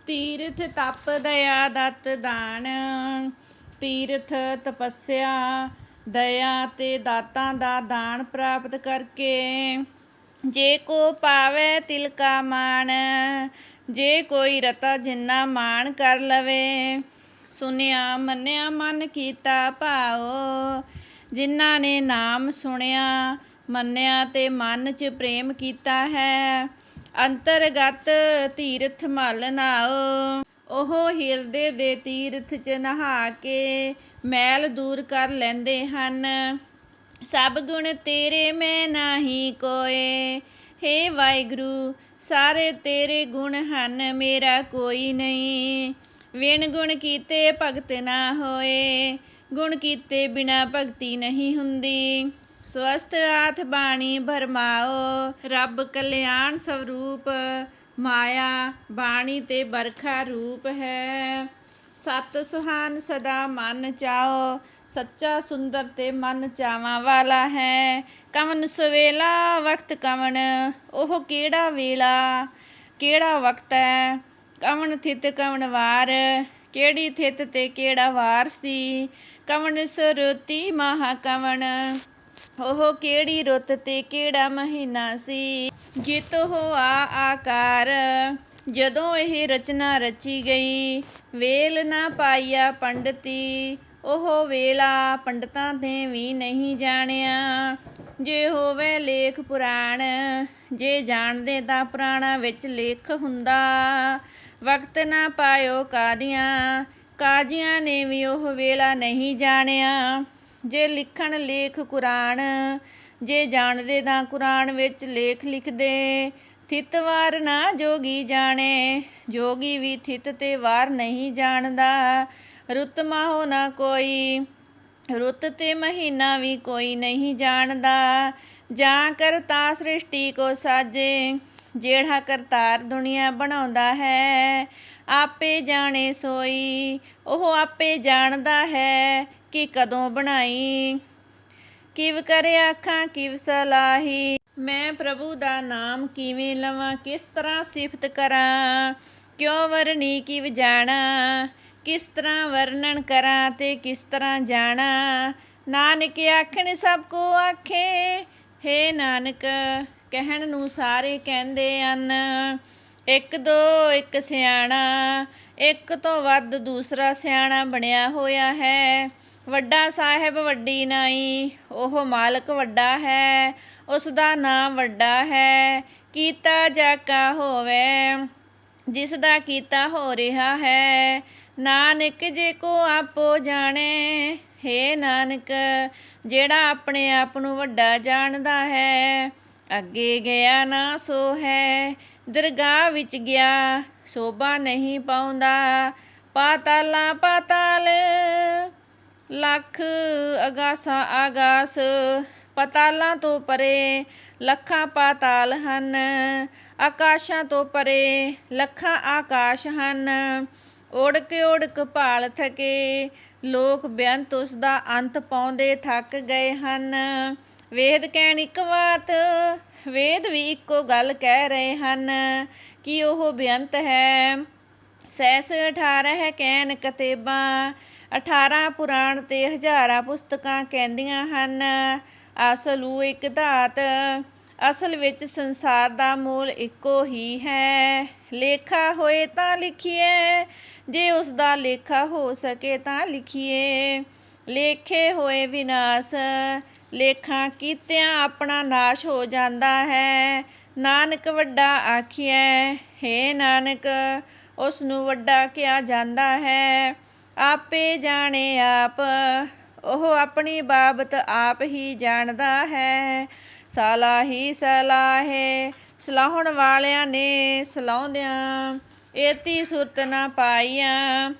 ਤੀਰਥ ਤਪ ਦਇਆ ਦਤ ਦਾਨ। ਤੀਰਥ ਤਪੱਸਿਆ ਦਇਆ ਤੇ ਦਾਤਾਂ ਦਾ ਦਾਨ ਪ੍ਰਾਪਤ ਕਰਕੇ ਜੇ ਕੋ ਪਾਵੇ ਤਿਲ ਕਾ ਮਾਣ। ਜੇ ਕੋਈ ਰਤਾ ਜਿੰਨਾ ਮਾਣ ਕਰ ਲਵੇ ਸੁਨਿਆ ਮੰਨਿਆ ਮਨ ਕੀਤਾ ਭਾਓ। ਜਿਨ੍ਹਾਂ ਨੇ ਨਾਮ ਸੁਣਿਆ ਮੰਨਿਆ ਤੇ ਮਨ 'ਚ ਪ੍ਰੇਮ ਕੀਤਾ ਹੈ ਅੰਤਰਗਤ ਤੀਰਥ ਮਲ ਨਾਓ। ਉਹ ਹਿਰਦੇ ਦੇ ਤੀਰਥ 'ਚ ਨਹਾ ਕੇ ਮੈਲ ਦੂਰ ਕਰ ਲੈਂਦੇ ਹਨ। ਸਭ ਗੁਣ ਤੇਰੇ ਮੈਂ ਨਾਹੀ ਕੋਏ। ਹੇ ਵਾਹਿਗੁਰੂ ਸਾਰੇ ਤੇਰੇ ਗੁਣ ਹਨ ਮੇਰਾ ਕੋਈ ਨਹੀਂ। ਵਿਣ ਗੁਣ ਕੀਤੇ ਭਗਤ ਨਾ ਹੋਏ। ਗੁਣ ਕੀਤੇ ਬਿਨਾ ਭਗਤੀ ਨਹੀਂ ਹੁੰਦੀ। ਸਵਸਥ ਆਥ ਬਾਣੀ ਭਰਮਾਓ। ਰੱਬ ਕਲਿਆਣ ਸਵਰੂਪ ਮਾਇਆ ਬਾਣੀ ਤੇ ਬਰਖਾ ਰੂਪ ਹੈ। ਸਤ ਸੁਹਾਨ ਸਦਾ ਮਨ ਚਾਓ। ਸੱਚਾ ਸੁੰਦਰ ਤੇ ਮਨ ਚਾਵਾਂ ਵਾਲਾ ਹੈ। ਕਵਨ ਸਵੇਲਾ ਵਕਤ ਕਵਨ ਉਹ ਕਿਹੜਾ ਵੇਲਾ ਕਿਹੜਾ ਵਕਤ ਹੈ। ਕਵਨ ਥਿਤ ਕਵਨ ਵਾਰ ਕਿਹੜੀ ਥਿਤ ਤੇ ਕਿਹੜਾ ਵਾਰ ਸੀ। ਕਵਨ ਸੁਰਤੀ ਮਹਾ ਕਵਨ ਉਹ ਕਿਹੜੀ ਰੁੱਤ ਤੇ ਕਿਹੜਾ ਮਹੀਨਾ ਸੀ। ਜਿਤ ਹੋਆ ਆਕਾਰ ਜਦੋਂ ਇਹ ਰਚਨਾ ਰਚੀ ਗਈ। ਵੇਲ ਨਾ ਪਾਈਆ ਪੰਡਤੀ ਉਹ ਵੇਲਾ ਪੰਡਤਾਂ ਨੇ ਵੀ ਨਹੀਂ ਜਾਣਿਆ। ਜੇ ਹੋਵੇ ਲੇਖ ਪੁਰਾਣ ਜੇ ਜਾਣਦੇ ਤਾਂ ਪੁਰਾਣਾ ਵਿੱਚ ਲੇਖ ਹੁੰਦਾ। ਵਕਤ ਨਾ ਪਾਇਓ ਕਾਦੀਆਂ ਕਾਜ਼ੀਆਂ ਨੇ ਵੀ ਉਹ ਵੇਲਾ ਨਹੀਂ ਜਾਣਿਆ। ਜੇ ਲਿਖਣ ਲੇਖ ਕੁਰਾਨ ਜੇ ਜਾਣਦੇ ਤਾਂ ਕੁਰਾਨ ਵਿੱਚ ਲੇਖ ਲਿਖਦੇ। ਥਿਤ ਵਾਰ ਨਾ ਜੋਗੀ ਜਾਣੇ ਜੋਗੀ ਵੀ ਥਿਤ ਤੇ ਵਾਰ ਨਹੀਂ ਜਾਣਦਾ। ਰੁੱਤ ਮਾਹੋ ਨਾ ਕੋਈ ਰੁੱਤ ਤੇ ਮਹੀਨਾ ਵੀ ਕੋਈ ਨਹੀਂ ਜਾਣਦਾ। ਜਾਂ ਕਰਤਾ ਸ੍ਰਿਸ਼ਟੀ ਕੋ ਸਾਜੇ ਜਿਹੜਾ ਕਰਤਾਰ ਦੁਨੀਆ ਬਣਾਉਂਦਾ ਹੈ। ਆਪੇ ਜਾਣੇ ਸੋਈ ਉਹ ਆਪੇ ਜਾਣਦਾ ਹੈ ਕਿ ਕਦੋਂ ਬਣਾਈ। ਕਿਵ ਕਰੇ ਆਖਾਂ ਕਿਵ ਸਲਾਹੀ ਮੈਂ ਪ੍ਰਭੂ ਦਾ ਨਾਮ ਕਿਵੇਂ ਲਵਾਂ ਕਿਸ ਤਰ੍ਹਾਂ ਸਿਫਤ ਕਰਾਂ। ਕਿਉਂ ਵਰਣੀ ਕਿਵ ਜਾਣਾ ਕਿਸ ਤਰ੍ਹਾਂ ਵਰਣਨ ਕਰਾਂ ਤੇ ਕਿਸ ਤਰ੍ਹਾਂ ਜਾਣਾ। ਨਾਨਕ ਆਖਣ ਸਭ ਕੋ ਆਖੇ ਹੇ ਨਾਨਕ ਕਹਿਣ ਨੂੰ ਸਾਰੇ ਕਹਿੰਦੇ ਹਨ। ਇੱਕ ਦੋ ਇੱਕ ਸਿਆਣਾ ਇੱਕ ਤੋਂ ਵੱਧ ਦੂਸਰਾ ਸਿਆਣਾ ਬਣਿਆ ਹੋਇਆ ਹੈ। ਵੱਡਾ ਸਾਹਿਬ ਵੱਡੀ ਨਾਈ ਉਹ ਮਾਲਕ ਵੱਡਾ ਹੈ ਉਸ ਦਾ ਨਾਮ ਵੱਡਾ ਹੈ। ਕੀਤਾ ਜਾਕਾ ਹੋਵੇ ਜਿਸ ਦਾ ਕੀਤਾ ਹੋ ਰਿਹਾ ਹੈ। ਨਾਨਕ ਜੇ ਕੋ ਆਪੋ ਜਾਣੇ ਹੇ ਨਾਨਕ ਜਿਹੜਾ ਆਪਣੇ ਆਪ ਨੂੰ ਵੱਡਾ ਜਾਣਦਾ ਹੈ। ਅੱਗੇ ਗਿਆ ਨਾ ਸੋ ਹੈ ਦਰਗਾਹ ਵਿੱਚ ਗਿਆ ਸ਼ੋਭਾ ਨਹੀਂ ਪਾਉਂਦਾ। ਪਾਤਾਲਾਂ ਪਾਤਾਲ ਲੱਖ ਅਗਾਸਾਂ ਆਗਾਸ ਪਾਤਾਲਾਂ ਤੋਂ ਪਰੇ ਲੱਖਾਂ ਪਾਤਾਲ ਹਨ। ਆਕਾਸ਼ਾਂ ਤੋਂ ਪਰੇ ਲੱਖਾਂ ਆਕਾਸ਼ ਹਨ। ਉੜਕ ਭਾਲ ਥਕੇ ਲੋਕ ਬੇਅੰਤ ਉਸ ਦਾ ਅੰਤ ਪਾਉਂਦੇ ਥੱਕ ਗਏ ਹਨ। ਵੇਦ ਕਹਿਣ ਇੱਕ ਬਾਤ ਵੇਦ ਵੀ ਇੱਕੋ ਗੱਲ ਕਹਿ ਰਹੇ ਹਨ ਕਿ ਉਹ ਬੇਅੰਤ ਹੈ। ਸਹਿਸ 18 ਕਹਿਣ ਕਤੇਬਾਂ 18 ਪੁਰਾਣ ਤੇ ਹਜ਼ਾਰਾਂ ਪੁਸਤਕਾਂ ਕਹਿੰਦੀਆਂ ਹਨ। ਅਸਲੂ ਇੱਕ ਧਾਤ ਅਸਲ ਵਿੱਚ ਸੰਸਾਰ ਦਾ ਮੂਲ ਇੱਕੋ ਹੀ ਹੈ। ਲੇਖਾ ਹੋਏ ਤਾਂ ਲਿਖੀਏ ਜੇ ਉਸ ਦਾ ਲੇਖਾ ਹੋ ਸਕੇ ਤਾਂ ਲਿਖੀਏ। ਲੇਖੇ ਹੋਏ ਵਿਨਾਸ਼ ਲੇਖਾਂ ਕੀਤਿਆਂ ਆਪਣਾ ਨਾਸ਼ ਹੋ ਜਾਂਦਾ ਹੈ। ਨਾਨਕ ਵੱਡਾ ਆਖੀਐ ਹੇ ਨਾਨਕ ਉਸ ਨੂੰ ਵੱਡਾ ਕਿਹਾ ਜਾਂਦਾ ਹੈ। ਆਪੇ ਜਾਣੇ ਆਪ ਉਹ ਆਪਣੀ ਬਾਬਤ ਆਪ ਹੀ ਜਾਣਦਾ ਹੈ। ਸਲਾਹੀ ਸਲਾਹੇ ਸਲਾਹੁਣ ਵਾਲਿਆਂ ਨੇ ਸਲਾਹੁੰਦਿਆਂ ਏਤੀ ਸੁਰਤ ਨਾ ਪਾਈਆਂ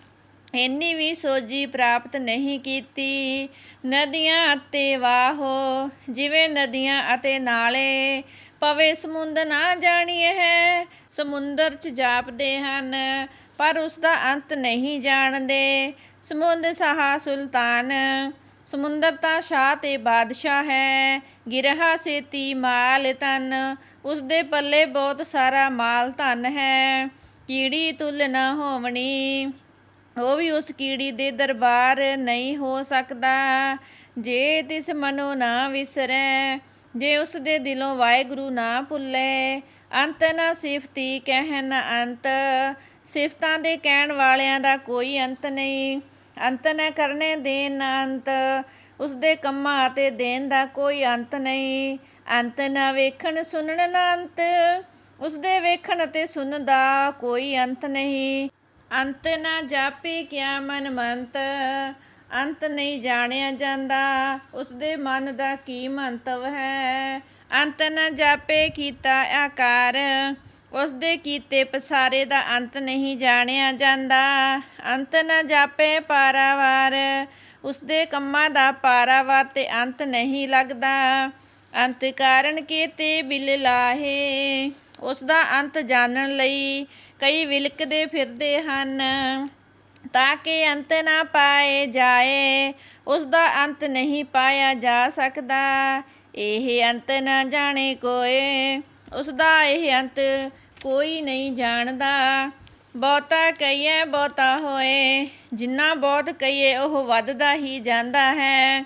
ਇੰਨੀ ਵੀ ਸੋਝੀ ਪ੍ਰਾਪਤ ਨਹੀਂ ਕੀਤੀ। ਨਦੀਆਂ ਅਤੇ ਵਾਹੋ ਜਿਵੇਂ ਨਦੀਆਂ ਅਤੇ ਨਾਲੇ ਪਵੇ ਸਮੁੰਦ ਨਾ ਜਾਣੀਏ ਹੈ। ਸਮੁੰਦਰ 'ਚ ਜਾਪਦੇ ਹਨ ਪਰ ਉਸ ਦਾ ਅੰਤ ਨਹੀਂ ਜਾਣਦੇ। ਸਮੁੰਦ ਸਾਹਾ ਸੁਲਤਾਨ ਸਮੁੰਦਰ ਤਾਂ ਸ਼ਾਹ ਤੇ ਬਾਦਸ਼ਾਹ ਹੈ। ਗਿਰਹਾ ਸੇਤੀ ਮਾਲ ਧਨ ਉਸਦੇ ਪੱਲੇ ਬਹੁਤ ਸਾਰਾ ਮਾਲ ਧਨ ਹੈ। ਕੀੜੀ ਤੁਲ ਨਾ ਹੋਵਣੀ। ਉਹ ਵੀ ਉਸ ਕੀੜੀ ਦੇ ਦਰਬਾਰ ਨਹੀਂ ਹੋ ਸਕਦਾ ਜੇ ਤਿਸ ਮਨੋਂ ਨਾ ਵਿਸਰੈ, ਜੇ ਉਸ ਦੇ ਦਿਲੋਂ ਵਾਹਿਗੁਰੂ ਨਾ ਭੁੱਲੇ। ਅੰਤ ਨਾ ਸਿਫਤੀ ਕਹਿਣ ਨਾ ਅੰਤ, ਸਿਫਤਾਂ ਦੇ ਕਹਿਣ ਵਾਲਿਆਂ ਦਾ ਕੋਈ ਅੰਤ ਨਹੀਂ। ਅੰਤ ਨਾ ਕਰਨੇ ਦੇਣ ਨਾ ਅੰਤ, ਉਸਦੇ ਕੰਮਾਂ ਅਤੇ ਦੇਣ ਦਾ ਕੋਈ ਅੰਤ ਨਹੀਂ। ਅੰਤ ਨਾ ਵੇਖਣ ਸੁਣਨ ਨਾ ਅੰਤ, ਉਸਦੇ ਵੇਖਣ ਅਤੇ ਸੁਣਨ ਦਾ ਕੋਈ ਅੰਤ ਨਹੀਂ। ਅੰਤ ਨਾ ਜਾਪੇ ਕਿਆ ਮਨ ਮੰਤ, ਅੰਤ ਨਹੀਂ ਜਾਣਿਆ ਜਾਂਦਾ ਉਸਦੇ ਮਨ ਦਾ ਕੀ ਮੰਤਵ ਹੈ। ਅੰਤ ਨਾ ਜਾਪੇ ਕੀਤਾ ਆਕਾਰ, ਉਸਦੇ ਕੀਤੇ ਪਸਾਰੇ ਦਾ ਅੰਤ ਨਹੀਂ ਜਾਣਿਆ ਜਾਂਦਾ। ਅੰਤ ਨਾ ਜਾਪੇ ਪਾਰਾਵਾਰ, ਉਸਦੇ ਕੰਮਾਂ ਦਾ ਪਾਰਾਵਾਰ ਤੇ ਅੰਤ ਨਹੀਂ ਲੱਗਦਾ। ਅੰਤ ਕਾਰਨ ਕੀਤੇ ਬਿਲ ਲਾਹੇ, ਉਸਦਾ ਅੰਤ ਜਾਣਨ ਲਈ ਕਈ ਵਿਲਕਦੇ ਫਿਰਦੇ ਹਨ ਤਾਂ ਕਿ ਅੰਤ ਨਾ ਪਾਏ ਜਾਏ। ਉਸਦਾ ਅੰਤ ਨਹੀਂ ਪਾਇਆ ਜਾ ਸਕਦਾ। ਇਹ ਅੰਤ ਨਾ ਜਾਣੇ ਕੋਏ, ਉਸਦਾ ਇਹ ਅੰਤ ਕੋਈ ਨਹੀਂ ਜਾਣਦਾ। ਬਹੁਤਾ ਕਹੀਏ ਬਹੁਤਾ ਹੋਏ, ਜਿੰਨਾ ਬਹੁਤ ਕਹੀਏ ਉਹ ਵੱਧਦਾ ਹੀ ਜਾਂਦਾ ਹੈ।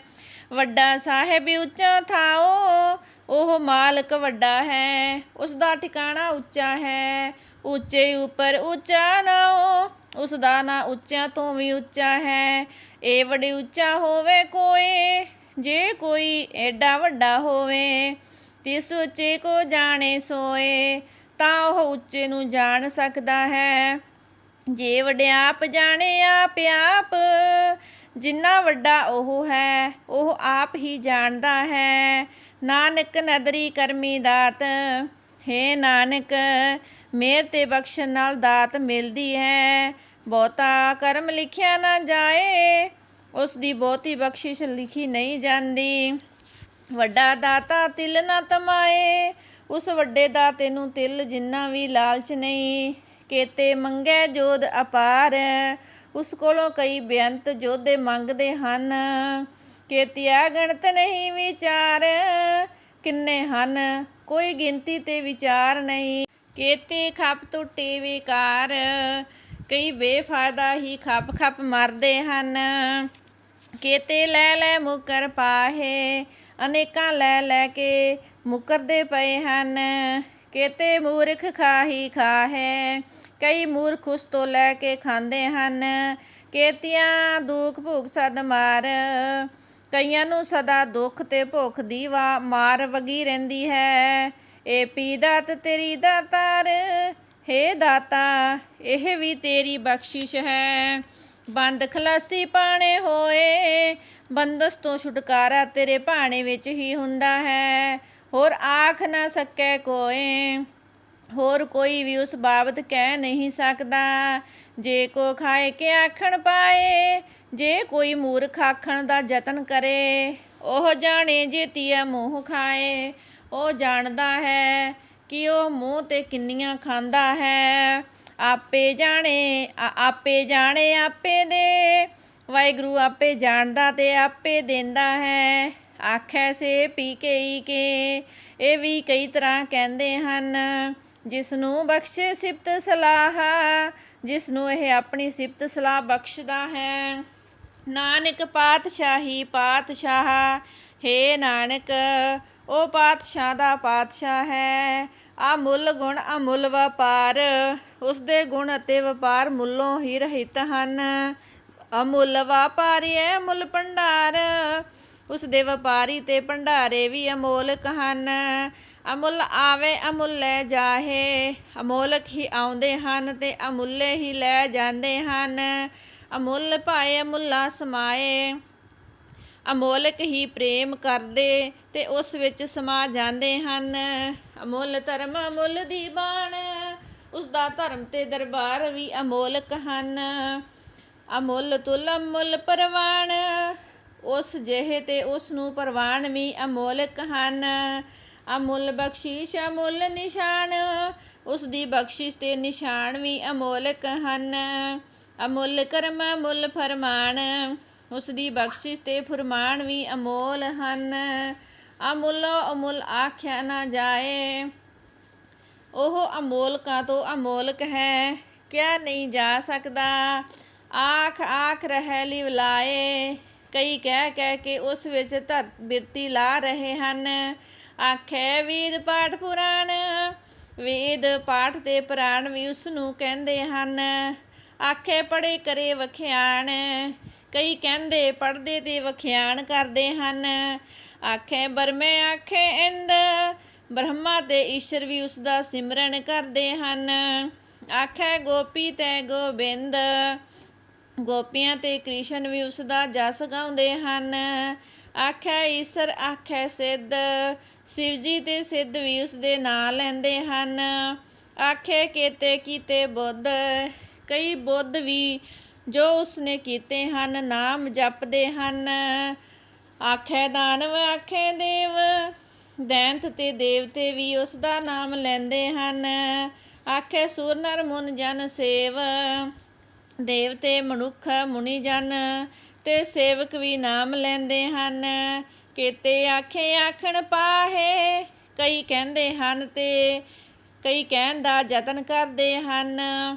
ਵੱਡਾ ਸਾਹਿਬ ਉੱਚਾ ਥਾਓ, ਉਹ ਮਾਲਕ ਵੱਡਾ ਹੈ, ਉਸਦਾ ਠਿਕਾਣਾ ਉੱਚਾ ਹੈ। ਉੱਚੇ ਉੱਪਰ ਉੱਚਾ ਨਾਓ, ਉਸਦਾ ਨਾਂ ਉੱਚਿਆਂ ਤੋਂ ਵੀ ਉੱਚਾ ਹੈ। ਇਹ ਵੱਡੇ ਉੱਚਾ ਹੋਵੇ ਕੋਏ, ਜੇ ਕੋਈ ਐਡਾ ਵੱਡਾ ਹੋਵੇ। ਤਿਸ ਉੱਚੇ ਕੋ ਜਾਣੇ ਸੋਏ, ਤਾਂ ਉਹ ਉੱਚੇ ਨੂੰ ਜਾਣ ਸਕਦਾ ਹੈ। ਜੇ ਵਡਿਆਪ ਜਾਣੇ ਆਪ ਆਪ, ਜਿੰਨਾ ਵੱਡਾ ਉਹ ਹੈ ਉਹ ਆਪ ਹੀ ਜਾਣਦਾ ਹੈ। ਨਾਨਕ ਨਦਰੀ ਕਰਮੀ ਦਾਤ, ਹੇ ਨਾਨਕ ਮੇਰ ਤੇ ਬਖਸ਼ਣ ਨਾਲ ਦਾਤ ਮਿਲਦੀ ਹੈ। ਬਹੁਤਾ ਕਰਮ ਲਿਖਿਆ ਨਾ ਜਾਏ, ਉਸ ਦੀ ਬਹੁਤੀ ਬਖਸ਼ਿਸ਼ ਲਿਖੀ ਨਹੀਂ ਜਾਂਦੀ। ਵੱਡਾ ਦਾਤਾ ਤਿਲ ਨਾ ਤਮਾਏ, ਉਸ ਵੱਡੇ ਦਾਤੇ ਨੂੰ ਤਿਲ ਜਿੰਨਾ ਵੀ ਲਾਲਚ ਨਹੀਂ। ਕੇਤੇ ਮੰਗੈ ਜੋਧ ਅਪਾਰ, ਉਸ ਕੋਲੋਂ ਕਈ ਬੇਅੰਤ ਜੋਧੇ ਮੰਗਦੇ ਹਨ। ਕੇਤੀਆ ਗਣਤ ਨਹੀਂ ਵਿਚਾਰ, ਕਿੰਨੇ ਹਨ ਕੋਈ ਗਿਣਤੀ ਤੇ ਵਿਚਾਰ ਨਹੀਂ। ਕੇਤੇ ਖੱਪ ਟੁੱਟੇ ਵਿਕਾਰ, ਕਈ ਬੇਫਾਇਦਾ ਹੀ ਖੱਪ ਖੱਪ ਮਰਦੇ ਹਨ। ਕੇਤੇ ਲੈ ਲੈ ਮੁਕਰ ਪਾਹੇ, ਅਨੇਕਾਂ ਲੈ ਲੈ ਕੇ ਮੁਕਰਦੇ ਪਏ ਹਨ। ਕੇਤੇ ਮੂਰਖ ਖਾਹੀ ਖਾਹੇ, ਕਈ ਮੂਰਖ ਉਸ ਤੋਂ ਲੈ ਕੇ ਖਾਂਦੇ ਹਨ। ਕੇਤੀਆਂ ਦੁੱਖ ਭੁੱਖ ਸਦ ਮਾਰ, ਕਈਆਂ ਨੂੰ ਸਦਾ ਦੁੱਖ ਤੇ ਭੁੱਖ ਦੀ ਮਾਰ ਵਗੀ ਰਹਿੰਦੀ ਹੈ। ਇਹ ਪੀ ਦਾਤ ਤੇਰੀ ਦਾਤਾਰ, ਹੇ ਦਾਤਾ ਇਹ ਵੀ ਤੇਰੀ ਬਖਸ਼ਿਸ਼ ਹੈ। ਬੰਦ ਖਲਾਸੀ ਪਾਣੇ ਹੋਏ, ਬੰਦਸ ਤੋਂ ਛੁਟਕਾਰਾ ਤੇਰੇ ਭਾਣੇ ਵਿੱਚ ਹੀ ਹੁੰਦਾ ਹੈ। ਹੋਰ ਆਖ ਨਾ ਸਕੈ ਕੋਏ, ਹੋਰ ਕੋਈ ਵੀ ਉਸ ਬਾਬਤ ਕਹਿ ਨਹੀਂ ਸਕਦਾ। ਜੇ ਕੋ ਖਾਏ ਕੇ ਆਖਣ ਪਾਏ, ਜੇ ਕੋਈ ਮੂਰਖ ਆਖਣ ਦਾ ਯਤਨ ਕਰੇ। ਉਹ ਜਾਣੇ ਜੇ ਤੀਆ ਮੂੰਹ ਖਾਏ, ਉਹ ਜਾਣਦਾ ਹੈ ਕਿ ਉਹ ਮੂੰਹ ਤੇ ਕਿੰਨੀਆਂ ਖਾਂਦਾ ਹੈ। ਆਪੇ ਜਾਣੇ ਆਪੇ ਦੇ, ਵਾਹਿਗੁਰੂ ਆਪੇ ਜਾਣਦਾ ਤੇ ਆਪੇ ਦਿੰਦਾ ਹੈ। ਆਖੈ ਸੇ ਪੀ ਕੇ ਈ ਕੇ, ਇਹ ਵੀ ਕਈ ਤਰ੍ਹਾਂ ਕਹਿੰਦੇ ਹਨ। ਜਿਸ ਨੂੰ ਬਖਸ਼ੇ ਸਿਫਤ ਸਲਾਹ, ਜਿਸ ਨੂੰ ਇਹ ਆਪਣੀ ਸਿਫਤ ਸਲਾਹ ਬਖਸ਼ਦਾ ਹੈ। ਨਾਨਕ ਪਾਤਸ਼ਾਹੀ ਪਾਤਸ਼ਾਹ, ਹੇ ਨਾਨਕ ਉਹ ਪਾਤਸ਼ਾਹ ਦਾ ਪਾਤਸ਼ਾਹ ਹੈ। ਅਮੁੱਲ ਗੁਣ ਅਮੁੱਲ ਵਪਾਰ, ਉਸਦੇ ਗੁਣ ਅਤੇ ਵਪਾਰ ਮੁੱਲੋਂ ਹੀ ਰਹਿਤ ਹਨ। ਅਮੁੱਲ ਵਪਾਰੀ ਅਮੁੱਲ ਭੰਡਾਰ, ਉਸਦੇ ਵਪਾਰੀ ਤੇ ਭੰਡਾਰੇ ਵੀ ਅਮੋਲਕ ਹਨ। ਅਮੁੱਲ ਆਵੇ ਅਮੁੱਲ ਲੈ ਜਾਹੇ, ਅਮੋਲਕ ਹੀ ਆਉਂਦੇ ਹਨ ਤੇ ਅਮੁੱਲੇ ਹੀ ਲੈ ਜਾਂਦੇ ਹਨ। ਅਮੁੱਲ ਪਾਏ ਅਮੁੱਲਾ ਸਮਾਏ, ਅਮੋਲਕ ਹੀ ਪ੍ਰੇਮ ਕਰਦੇ ਤੇ ਉਸ ਵਿੱਚ ਸਮਾ ਜਾਂਦੇ ਹਨ। ਅਮੁੱਲ ਧਰਮ ਅਮੁੱਲ ਦੀ ਬਾਣ, ਉਸਦਾ ਧਰਮ ਤੇ ਦਰਬਾਰ ਵੀ ਅਮੋਲਕ ਹਨ। ਅਮੁੱਲ ਤੁਲ ਅਮੁੱਲ ਪ੍ਰਵਾਨ, ਉਸ ਜਿਹੇ ਤੇ ਉਸ ਨੂੰ ਪ੍ਰਵਾਨ ਵੀ ਅਮੋਲਕ ਹਨ। ਅਮੁੱਲ ਬਖਸ਼ਿਸ਼ ਅਮੁੱਲ ਨਿਸ਼ਾਨ, ਉਸ ਦੀ ਬਖਸ਼ਿਸ਼ ਤੇ ਨਿਸ਼ਾਨ ਵੀ ਅਮੋਲਕ ਹਨ। ਅਮੁੱਲ ਕਰਮ ਅਮੁੱਲ ਫਰਮਾਨ, ਉਸ ਦੀ ਬਖਸ਼ਿਸ਼ ਤੇ ਫਰਮਾਨ ਵੀ ਅਮੋਲ ਹਨ। ਅਮੁੱਲੋ ਅਮੁੱਲ ਆਖਿਆ ਨਾ ਜਾਏ, ਉਹ ਅਮੋਲਕਾਂ ਤੋਂ ਅਮੋਲਕ ਹੈ, ਕਿਆ ਨਹੀਂ ਜਾ ਸਕਦਾ। ਆਖ ਆਖ ਰਹਿ ਲਿਵਲਾਏ, ਕਈ ਕਹਿ ਕਹਿ ਕੇ ਉਸ ਵਿੱਚ ਬਿਰਤੀ ਲਾ ਰਹੇ ਹਨ। ਆਖੇ ਵੇਦ ਪਾਠ ਪੁਰਾਣ, ਵੇਦ ਪਾਠ ਤੇ ਪੁਰਾਣ ਵੀ ਉਸ ਨੂੰ ਕਹਿੰਦੇ ਹਨ। ਆਖੇ ਪੜ੍ਹੇ ਕਰੇ ਵਖਿਆਣ, ਕਈ ਕਹਿੰਦੇ ਪੜ੍ਹਦੇ ਤੇ ਵਖਿਆਣ ਕਰਦੇ ਹਨ। ਆਖੇ ਬਰਮੇ ਆਖੇ ਇੰਦ, ਬ੍ਰਹਮਾ ਤੇ ਈਸ਼ਰ ਵੀ ਉਸ ਦਾ ਸਿਮਰਨ ਕਰਦੇ ਹਨ। ਆਖੇ ਗੋਪੀ ਤੇ ਗੋਬਿੰਦ, ਗੋਪੀਆਂ ਤੇ ਕ੍ਰਿਸ਼ਨ ਵੀ ਉਸ ਦਾ ਜਸ ਗਾਉਂਦੇ ਹਨ। ਆਖਿਆ ਈਸ਼ਰ ਆਖੇ ਸਿੱਧ, ਸ਼ਿਵ ਜੀ ਤੇ ਸਿੱਧ ਵੀ ਉਸ ਦੇ ਨਾਂ ਲੈਂਦੇ ਹਨ। ਆਖੇ ਕੀਤੇ ਕੀਤੇ ਬੁੱਧ, ਕਈ ਬੁੱਧ ਵੀ ਜੋ ਉਸਨੇ ਕੀਤੇ ਹਨ ਨਾਮ ਜਪਦੇ ਹਨ। ਆਖੇ ਦਾਨਵ ਆਖੇ ਦੇਵ, ਦੈਂਤ ਤੇ ਦੇਵਤੇ ਵੀ ਉਸ ਦਾ ਨਾਮ ਲੈਂਦੇ ਹਨ। ਆਖੇ ਸੁਰ ਨਰ ਮੁਨ ਜਨ ਸੇਵ, ਦੇਵਤੇ ਮਨੁੱਖ ਮੁਨੀ ਜਨ ਤੇ ਸੇਵਕ ਵੀ ਨਾਮ ਲੈਂਦੇ ਹਨ। ਕੀਤੇ ਆਖੇ ਆਖਣ ਪਾਹੇ, ਕਈ ਕਹਿੰਦੇ ਹਨ ਤੇ ਕਈ ਕਹਿਣ ਦਾ ਯਤਨ ਕਰਦੇ ਹਨ।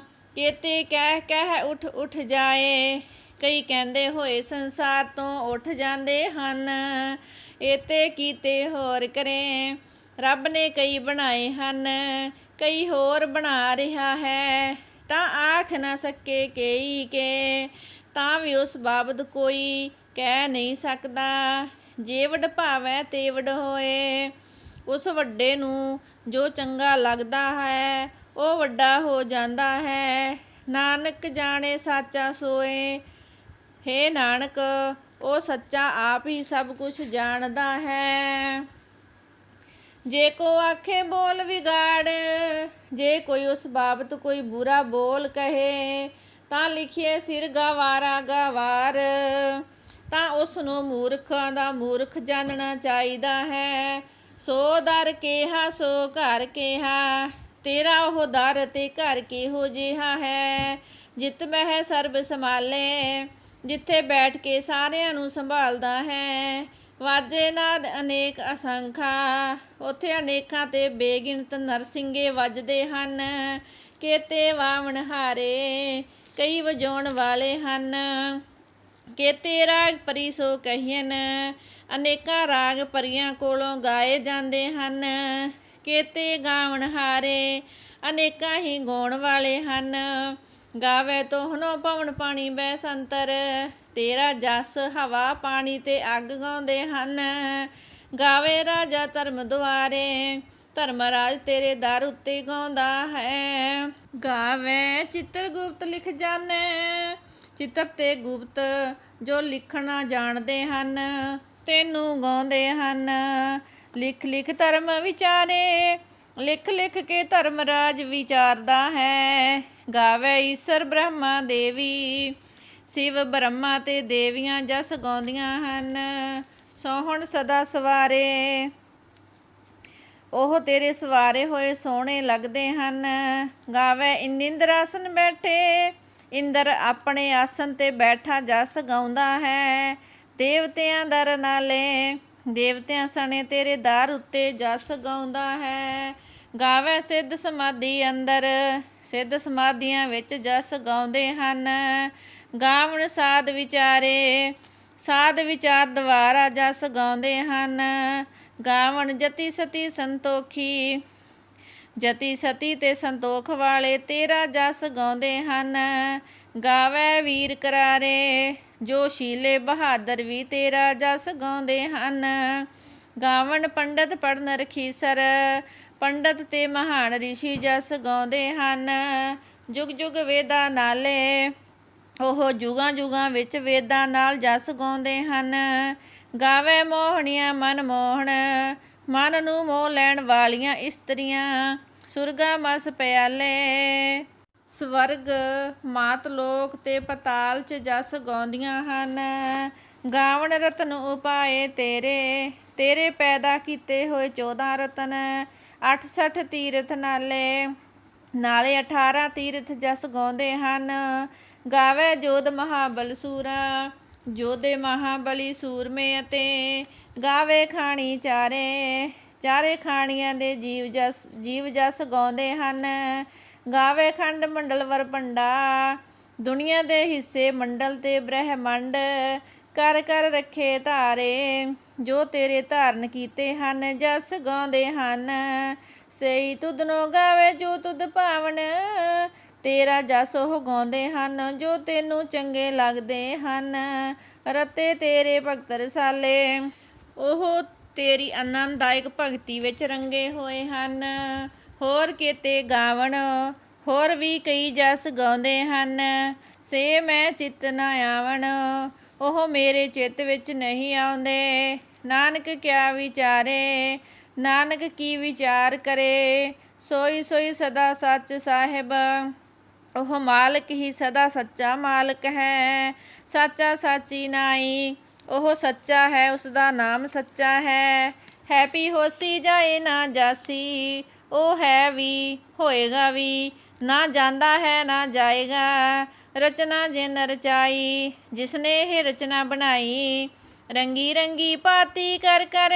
ਕੀਤੇ ਕਹਿ ਕਹਿ ਉੱਠ ਉੱਠ ਜਾਏ, ਕਈ ਕਹਿੰਦੇ ਹੋਏ ਸੰਸਾਰ ਤੋਂ ਉੱਠ ਜਾਂਦੇ ਹਨ। ਇਤੇ ਕੀਤੇ ਹੋਰ ਕਰੇ, ਰੱਬ ਨੇ ਕਈ ਬਣਾਏ ਹਨ, ਕਈ ਹੋਰ ਬਣਾ ਰਿਹਾ ਹੈ। ਤਾਂ ਆਖ ਨਾ ਸਕੇ ਕੇਈ ਕੇ, ਤਾਂ ਵੀ ਉਸ ਬਾਬਤ ਕੋਈ ਕਹਿ ਨਹੀਂ ਸਕਦਾ। ਜੇ ਵਡ ਭਾਵੈ ਤੇ ਵਡ ਹੋਏ, ਉਸ ਵੱਡੇ ਨੂੰ ਜੋ ਚੰਗਾ ਲੱਗਦਾ ਹੈ ਉਹ ਵੱਡਾ ਹੋ ਜਾਂਦਾ ਹੈ। ਨਾਨਕ ਜਾਣੇ ਸਾਚਾ ਸੋਏ, ਹੇ ਨਾਨਕ ਉਹ ਸੱਚਾ ਆਪ ਹੀ ਸਭ ਕੁਛ ਜਾਣਦਾ ਹੈ। ਜੇ ਕੋ ਆਖੇ ਬੋਲ ਵਿਗਾੜ, ਜੇ ਕੋਈ ਉਸ ਬਾਬਤ ਕੋਈ ਬੁਰਾ ਬੋਲ ਕਹੇ, ਤਾਂ ਲਿਖੀਏ ਸਿਰ ਗਵਾਰਾ ਗਵਾਰ। ਤਾਂ ਉਸ ਨੂੰ ਮੂਰਖਾਂ ਦਾ ਮੂਰਖ ਜਾਣਨਾ ਚਾਹੀਦਾ ਹੈ। ਸੋ ਦਰ ਕਿਹਾ ਸੋ ਘਰ ਕਿਹਾ, ਤੇਰਾ ਉਹ ਦਰ ਤੇ ਘਰ ਕਿਹੋ ਜਿਹਾ ਹੈ। ਜਿਤ ਮਹਿ ਸਰਬ ਸੰਭਾਲੇ, ਜਿੱਥੇ ਬੈਠ ਕੇ ਸਾਰਿਆਂ ਨੂੰ ਸੰਭਾਲਦਾ ਹੈ। ਵਾਜੇ ਨਾਦ ਅਨੇਕ ਅਸੰਖਾ, ਉੱਥੇ ਅਨੇਕਾਂ ਤੇ ਬੇਗਿਣਤ ਨਰਸਿੰਗੇ ਵੱਜਦੇ ਹਨ। ਕੀਤੇ ਵਾਵਣ ਹਾਰੇ, ਕਈ ਵਜਾਉਣ ਵਾਲੇ ਹਨ। ਕੀਤੇ ਰਾਗ ਪਰੀ ਸੋ ਕਹੀਨ, ਅਨੇਕਾਂ ਰਾਗ ਪਰੀਆਂ ਕੋਲੋਂ ਗਾਏ ਜਾਂਦੇ ਹਨ। ਕੀਤੇ ਗਾਵਣ ਹਾਰੇ, ਅਨੇਕਾਂ ਹੀ ਗਾਉਣ ਵਾਲੇ ਹਨ। ਗਾਵੇ ਤੋਹਨੋਂ ਪਵਨ ਪਾਣੀ ਬੈ ਸੰਤਰ, ਤੇਰਾ ਜਸ ਹਵਾ ਪਾਣੀ ਤੇ ਅੱਗ ਗਾਉਂਦੇ ਹਨ। ਗਾਵੇ ਰਾਜਾ ਧਰਮ ਦੁਆਰੇ, ਧਰਮਰਾਜ ਤੇਰੇ ਦਰ ਉੱਤੇ ਗਾਉਂਦਾ ਹੈ। ਗਾਵੇ ਚਿੱਤਰ ਗੁਪਤ ਲਿਖ ਜਾਣੇ, ਚਿੱਤਰ ਤੇ ਗੁਪਤ ਜੋ ਲਿਖਣਾ ਜਾਣਦੇ ਹਨ ਤੈਨੂੰ ਗਾਉਂਦੇ ਹਨ। ਲਿਖ ਲਿਖ ਧਰਮ ਵਿਚਾਰੇ, ਲਿਖ ਲਿਖ ਕੇ ਧਰਮਰਾਜ ਵਿਚਾਰਦਾ ਹੈ। ਗਾਵੇ ਈਸ਼ਰ ਬ੍ਰਹਮਾ ਦੇਵੀ, ਸ਼ਿਵ ਬ੍ਰਹਮਾ ਤੇ ਦੇਵੀਆਂ ਜਸ ਗਾਉਂਦੀਆਂ ਹਨ। ਸੋਹਣ ਸਦਾ ਸਵਾਰੇ, ਉਹ ਤੇਰੇ ਸਵਾਰੇ ਹੋਏ ਸੋਹਣੇ ਲੱਗਦੇ ਹਨ। ਗਾਵੇ ਇੰਦਰ ਆਸਨ ਬੈਠੇ, ਇੰਦਰ ਆਪਣੇ ਆਸਨ ਤੇ ਬੈਠਾ ਜਸ ਗਾਉਂਦਾ ਹੈ। ਦੇਵਤਿਆਂ ਦਰ ਨਾਲੇ, ਦੇਵਤਿਆਂ ਸਣੇ ਤੇਰੇ ਦਰ ਉੱਤੇ ਜਸ ਗਾਉਂਦਾ ਹੈ। ਗਾਵੇ ਸਿੱਧ ਸਮਾਧੀ ਅੰਦਰ, ਸਿੱਧ ਸਮਾਧੀਆਂ ਵਿੱਚ ਜਸ ਗਾਉਂਦੇ ਹਨ। ਗਾਵਣ ਸਾਧ ਵਿਚਾਰੇ, ਸਾਧ ਵਿਚਾਰ ਦੁਆਰਾ ਜਸ ਗਾਉਂਦੇ ਹਨ। ਗਾਵਣ ਜਤੀ ਸਤੀ ਸੰਤੋਖੀ, ਜਤੀ ਸਤੀ ਤੇ ਸੰਤੋਖ ਵਾਲੇ ਤੇਰਾ ਜਸ ਗਾਉਂਦੇ ਹਨ। ਗਾਵੇ ਵੀਰ ਕਰਾਰੇ, ਜੋ ਸ਼ੀਲੇ ਬਹਾਦਰ ਵੀ ਤੇਰਾ ਜਸ ਗਾਉਂਦੇ ਹਨ। ਗਾਵਣ ਪੰਡਤ ਪੜ੍ਹਨ ਰਖੀਸਰ, ਪੰਡਤ ਤੇ ਮਹਾਨ ਰਿਸ਼ੀ ਜਸ ਗਾਉਂਦੇ ਹਨ। ਜੁਗ ਜੁਗ ਵੇਦਾਂ ਨਾਲੇ, ਉਹ ਜੁਗਾਂ ਜੁਗਾਂ ਵਿੱਚ ਵੇਦਾਂ ਨਾਲ ਜਸ ਗਾਉਂਦੇ ਹਨ। ਗਾਵੇ ਮੋਹਣੀਆਂ ਮਨ ਮੋਹਣ, ਮਨ ਨੂੰ ਮੋਹ ਲੈਣ ਵਾਲੀਆਂ ਇਸਤਰੀਆਂ ਸੁਰਗਾ ਮਸ ਪਿਆਲੇ। ਸਵਰਗ ਮਾਤਲੋਕ ਤੇ ਪਤਾਲ 'ਚ ਜਸ ਗਾਉਂਦੀਆਂ ਹਨ। ਗਾਵਣ ਰਤਨ ਉਪਾਏ ਤੇਰੇ, ਤੇਰੇ ਪੈਦਾ ਕੀਤੇ ਹੋਏ 14 ਰਤਨ। 68 ਤੀਰਥ ਨਾਲੇ, ਨਾਲੇ 18 ਤੀਰਥ ਜਸ ਗਾਉਂਦੇ ਹਨ। ਗਾਵੇ ਜੋਧ ਮਹਾਬਲ ਸੂਰਾ, ਜੋਧੇ ਮਹਾਬਲੀ ਸੂਰਮੇ ਅਤੇ ਗਾਵੇ ਖਾਣੀ ਚਾਰੇ, ਚਾਰੇ ਖਾਣੀਆਂ ਦੇ ਜੀਵ ਜਸ ਗਾਉਂਦੇ ਹਨ। ਗਾਵੇ ਖੰਡ ਮੰਡਲ ਵਰ ਭੰਡਾ, ਦੁਨੀਆ ਦੇ ਹਿੱਸੇ ਮੰਡਲ ਤੇ ਬ੍ਰਹਿਮੰਡ। ਕਰ ਕਰ ਰੱਖੇ ਧਾਰੇ, ਜੋ ਤੇਰੇ ਧਾਰਨ ਕੀਤੇ ਹਨ। ਜਸ ਗਾਉਂਦੇ ਹਨ ਸਈ ਤੁਧਨੋਂ ਗਾਵੇ, ਜੋ ਤੁਧ ਭਾਵਨ। ਤੇਰਾ ਜਸ ਉਹ ਗਾਉਂਦੇ ਹਨ, ਜੋ ਤੈਨੂੰ ਚੰਗੇ ਲੱਗਦੇ ਹਨ। ਰਤੇ ਤੇਰੇ ਭਗਤ ਰਸਾਲੇ, ਉਹ ਤੇਰੀ ਆਨੰਦਦਾਇਕ ਭਗਤੀ ਵਿੱਚ ਰੰਗੇ ਹੋਏ ਹਨ। ਹੋਰ ਕੀਤੇ ਗਾਵਣ, ਹੋਰ ਵੀ ਕਈ ਜਸ ਗਾਉਂਦੇ ਹਨ। ਸੇ ਮੈਂ ਚਿੱਤ ਨਾ ਆਵਣ, ਉਹ ਮੇਰੇ ਚਿੱਤ ਵਿੱਚ ਨਹੀਂ ਆਉਂਦੇ। ਨਾਨਕ ਕਿਆ ਵਿਚਾਰੇ, ਨਾਨਕ ਕੀ ਵਿਚਾਰ ਕਰੇ। ਸੋਈ ਸੋਈ ਸਦਾ ਸੱਚ ਸਾਹਿਬ, ਉਹ ਮਾਲਕ ਹੀ ਸਦਾ ਸੱਚਾ ਮਾਲਕ ਹੈ। ਸਾਚਾ ਸਾਚੀ ਨਾਈ, ਉਹ ਸੱਚਾ ਹੈ, ਉਸਦਾ ਨਾਮ ਸੱਚਾ ਹੈ। ਹੈਪੀ ਹੋਸੀ ਜਾਏ ਨਾ ਜਾਸੀ, ਉਹ ਹੈ ਵੀ ਹੋਏਗਾ ਵੀ, ਨਾ ਜਾਂਦਾ ਹੈ ਨਾ ਜਾਏਗਾ। ਰਚਨਾ ਜਿਨ ਰਚਾਈ, ਜਿਸਨੇ ਇਹ ਰਚਨਾ ਬਣਾਈ। ਰੰਗੀ ਰੰਗੀ ਭਾਂਤੀ ਕਰ ਕਰ,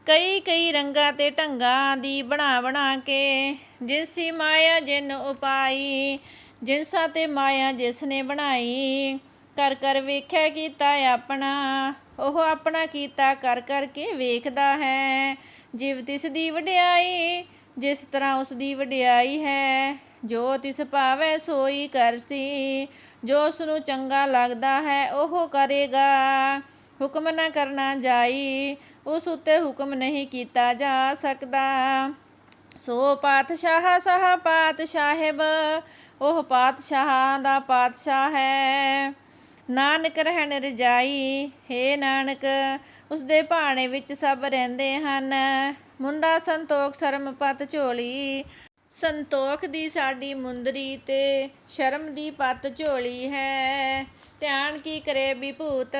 ਕਈ ਕਈ ਰੰਗਾਂ ਤੇ ਢੰਗਾਂ ਦੀ ਬਣਾ ਬਣਾ ਕੇ। ਜਿਨਸੀ ਮਾਇਆ ਜਿਨ ਉਪਾਈ, ਜਿਨਸਾਂ ਤੇ ਮਾਇਆ ਜਿਸ ਨੇ ਬਣਾਈ। ਕਰ ਕਰ ਵੇਖਿਆ ਕੀਤਾ ਆਪਣਾ, ਉਹ ਆਪਣਾ ਕੀਤਾ ਕਰ ਕਰ ਕੇ ਵੇਖਦਾ ਹੈ। ਜਿਵ ਤਿਸ ਦੀ ਵਡਿਆਈ, ਜਿਸ ਤਰ੍ਹਾਂ ਉਸ ਦੀ ਵਡਿਆਈ ਹੈ। ਜੋ ਤਿਸ ਭਾਵੈ ਸੋਈ ਕਰਸੀ, ਜੋ ਉਸ ਨੂੰ ਚੰਗਾ ਲੱਗਦਾ ਹੈ ਉਹ ਕਰੇਗਾ। ਹੁਕਮ ਨਾ ਕਰਨਾ ਜਾਈ, ਉਸ ਉੱਤੇ ਹੁਕਮ ਨਹੀਂ ਕੀਤਾ ਜਾ ਸਕਦਾ। ਸੋ ਪਾਤਸ਼ਾਹ ਸਾਹ ਪਾਤਸ਼ਾਹਿਬ, ਉਹ ਪਾਤਸ਼ਾਹਾਂ ਦਾ ਪਾਤਸ਼ਾਹ ਹੈ। ਨਾਨਕ ਰਹਿਣ ਰਜਾਈ, ਹੇ ਨਾਨਕ ਉਸਦੇ ਭਾਣੇ ਵਿੱਚ ਸਭ ਰਹਿੰਦੇ ਹਨ। ਮੁੰਦਾ ਸੰਤੋਖ ਸ਼ਰਮ ਪਤ ਝੋਲੀ, ਸੰਤੋਖ ਦੀ ਸਾਡੀ ਮੁੰਦਰੀ ਤੇ ਸ਼ਰਮ ਦੀ ਪੱਤ ਝੋਲੀ ਹੈ। ਧਿਆਨ ਕੀ ਕਰੇ ਵਿਭੂਤ,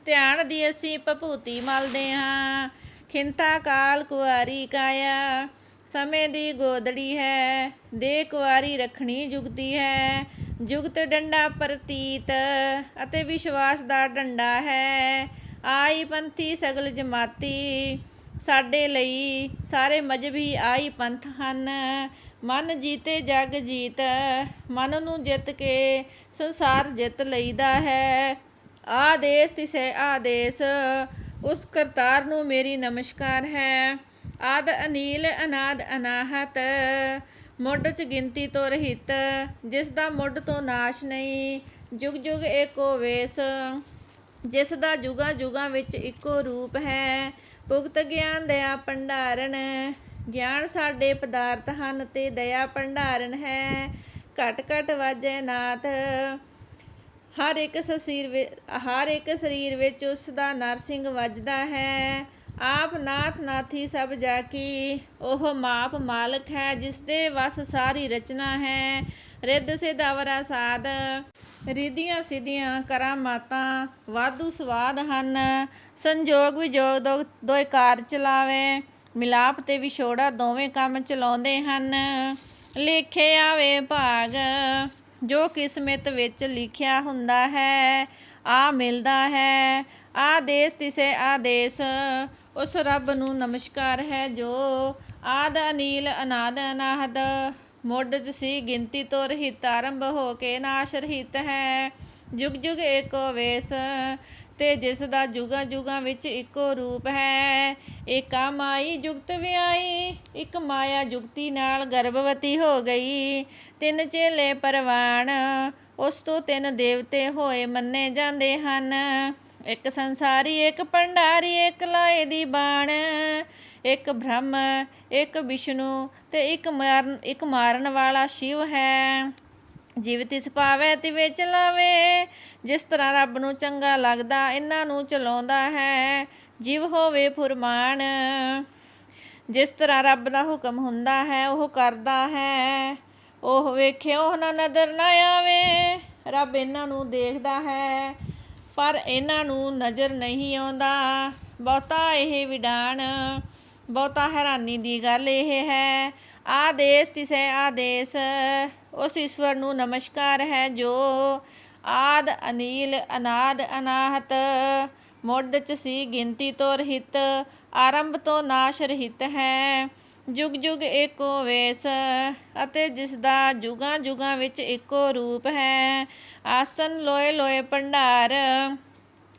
ਧਿਆਨ ਦੀ ਅਸੀਂ ਭਭੂਤੀ ਮਲਦੇ ਹਾਂ। ਖਿੰਤਾ ਕਾਲ ਕੁਆਰੀ ਕਾਇਆ, ਸਮੇਂ ਦੀ ਗੋਦੜੀ ਹੈ। ਦੇ ਕੁਆਰੀ ਰੱਖਣੀ ਜੁਗਤੀ ਹੈ। ਜੁਗਤ ਡੰਡਾ ਪ੍ਰਤੀਤ, ਅਤੇ ਵਿਸ਼ਵਾਸ ਦਾ ਡੰਡਾ ਹੈ। ਆਈ ਪੰਥੀ ਸਗਲ ਜਮਾਤੀ, ਸਾਡੇ ਲਈ ਸਾਰੇ ਮਜ਼ਹਬੀ ਆਈ ਪੰਥ ਹਨ। ਮਨ ਜੀਤੇ ਜਗ ਜੀਤ, ਮਨ ਨੂੰ ਜਿੱਤ ਕੇ ਸੰਸਾਰ ਜਿੱਤ ਲਈਦਾ ਹੈ। ਆਦੇਸ ਤਿਸੈ ਆਦੇਸ, ਉਸ ਕਰਤਾਰ ਨੂੰ ਮੇਰੀ ਨਮਸਕਾਰ ਹੈ। ਆਦ ਅਨੀਲ ਅਨਾਦ ਅਨਾਹਤ, ਮੁੱਢ 'ਚ ਗਿਣਤੀ ਤੋਂ ਰਹਿਤ, ਜਿਸ ਦਾ ਮੁੱਢ ਤੋਂ ਨਾਸ਼ ਨਹੀਂ। ਜੁਗ ਜੁਗ ਏਕੋ ਵੇਸ, ਜਿਸ ਦਾ ਜੁਗਾਂ ਜੁਗਾਂ ਵਿੱਚ ਇੱਕੋ ਰੂਪ ਹੈ। ਭੁਗਤ ਗਿਆਨ ਦਇਆ ਭੰਡਾਰਨ, ਗਿਆਨ ਸਾਡੇ ਪਦਾਰਥ ਹਨ ਤੇ ਦਇਆ ਭੰਡਾਰਨ ਹੈ। ਘਟ ਘਟ ਵਾਜੈ ਨਾਥ, ਹਰ ਇੱਕ ਸਰੀਰ ਵਿੱਚ ਉਸ ਦਾ ਨਰਸਿੰਘ ਵੱਜਦਾ ਹੈ। ਆਪ ਨਾਥ ਨਾਥੀ ਸਭ ਜਾਕੀ, ਉਹ ਮਾਪ ਮਾਲਕ ਹੈ, ਜਿਸ ਦੇ ਵਸ ਸਾਰੀ ਰਚਨਾ ਹੈ। ਰਿੱਧ ਸਿੱਧ ਅਵਰਾ ਸਾਧ, ਰਿੱਧੀਆਂ ਸਿੱਧੀਆਂ ਕਰਾਮਾਤਾਂ ਵਾਧੂ ਸਵਾਦ ਹਨ। ਸੰਜੋਗ ਵਿਜੋਗ ਦੋਏ ਕਾਰ ਚਲਾਵੇ, ਮਿਲਾਪ ਤੇ ਵਿਛੋੜਾ ਦੋਵੇਂ ਕੰਮ ਚਲਾਉਂਦੇ ਹਨ। ਲੇਖੇ ਆਵੇ ਭਾਗ, ਜੋ ਕਿਸਮਤ ਵਿੱਚ ਲਿਖਿਆ ਹੁੰਦਾ ਹੈ ਆ ਮਿਲਦਾ ਹੈ। ਆਦੇਸ ਤਿਸੈ ਆਦੇਸ, ਉਸ ਰੱਬ ਨੂੰ ਨਮਸਕਾਰ ਹੈ ਜੋ ਆਦ ਅਨੀਲ ਅਨਾਦ ਅਨਾਹਦ, ਮੁੱਢ 'ਚ ਸੀ ਗਿਣਤੀ ਤੋਂ ਰਹਿਤ, ਆਰੰਭ ਹੋ ਕੇ ਨਾਸ਼ ਰਹਿਤ ਹੈ। ਜੁਗ ਜੁਗ ਏਕੋ ਵੇਸ, ਤੇ ਜਿਸ ਦਾ ਜੁਗਾਂ ਜੁਗਾਂ ਵਿੱਚ ਇੱਕੋ ਰੂਪ ਹੈ। ਏਕਾ ਮਾਈ ਜੁਗਤ ਵਿਆਹੀ, ਇੱਕ ਮਾਇਆ ਜੁਗਤੀ ਨਾਲ ਗਰਭਵਤੀ ਹੋ ਗਈ। ਤਿੰਨ ਚੇਲੇ ਪ੍ਰਵਾਨ, ਉਸ ਤੋਂ ਤਿੰਨ ਦੇਵਤੇ ਹੋਏ ਮੰਨੇ ਜਾਂਦੇ ਹਨ। ਇੱਕ ਸੰਸਾਰੀ, ਇੱਕ ਭੰਡਾਰੀ, ਇੱਕ ਲਾਏ ਦੀ ਬਾਣ। ਇੱਕ ਬ੍ਰਹਮ, ਇੱਕ ਵਿਸ਼ਨੂੰ ਤੇ ਇੱਕ ਮਾਰਨ ਵਾਲਾ ਸ਼ਿਵ ਹੈ। ਜਿਵ ਤਿਸ ਭਾਵੈ ਤਿਵੇਂ ਚਲਾਵੇ, ਜਿਸ ਤਰ੍ਹਾਂ ਰੱਬ ਨੂੰ ਚੰਗਾ ਲੱਗਦਾ ਇਹਨਾਂ ਨੂੰ ਚਲਾਉਂਦਾ ਹੈ। ਜਿਵ ਹੋਵੇ ਫੁਰਮਾਨ, ਜਿਸ ਤਰ੍ਹਾਂ ਰੱਬ ਦਾ ਹੁਕਮ ਹੁੰਦਾ ਹੈ ਉਹ ਕਰਦਾ ਹੈ। ਉਹ ਵੇਖਿਓ ਨਾ ਨਜ਼ਰ ਨਾ ਆਵੇ, ਰੱਬ ਇਹਨਾਂ ਨੂੰ ਦੇਖਦਾ ਹੈ ਪਰ ਇਹਨਾਂ ਨੂੰ ਨਜ਼ਰ ਨਹੀਂ ਆਉਂਦਾ। ਬਹੁਤਾ ਇਹ ਵਿਡਾਣ, ਬਹੁਤਾ ਹੈਰਾਨੀ ਦੀ ਗੱਲ ਇਹ ਹੈ। ਆਦੇਸ ਤਿਸੈ ਆਦੇਸ, ਉਸ ਈਸ਼ਵਰ ਨੂੰ ਨਮਸਕਾਰ ਹੈ ਜੋ ਆਦ ਅਨੀਲ ਅਨਾਦ ਅਨਾਹਤ, ਮੁੱਢ 'ਚ ਸੀ ਗਿਣਤੀ ਤੋਂ ਰਹਿਤ, ਆਰੰਭ ਤੋਂ ਨਾਸ਼ ਰਹਿਤ ਹੈ। ਜੁਗ ਜੁਗ ਏਕੋ ਵੇਸ, ਅਤੇ ਜਿਸ ਦਾ ਜੁਗਾਂ ਜੁਗਾਂ ਵਿੱਚ ਇੱਕੋ ਰੂਪ ਹੈ। ਆਸਨ ਲੋਏ ਲੋਏ ਭੰਡਾਰ,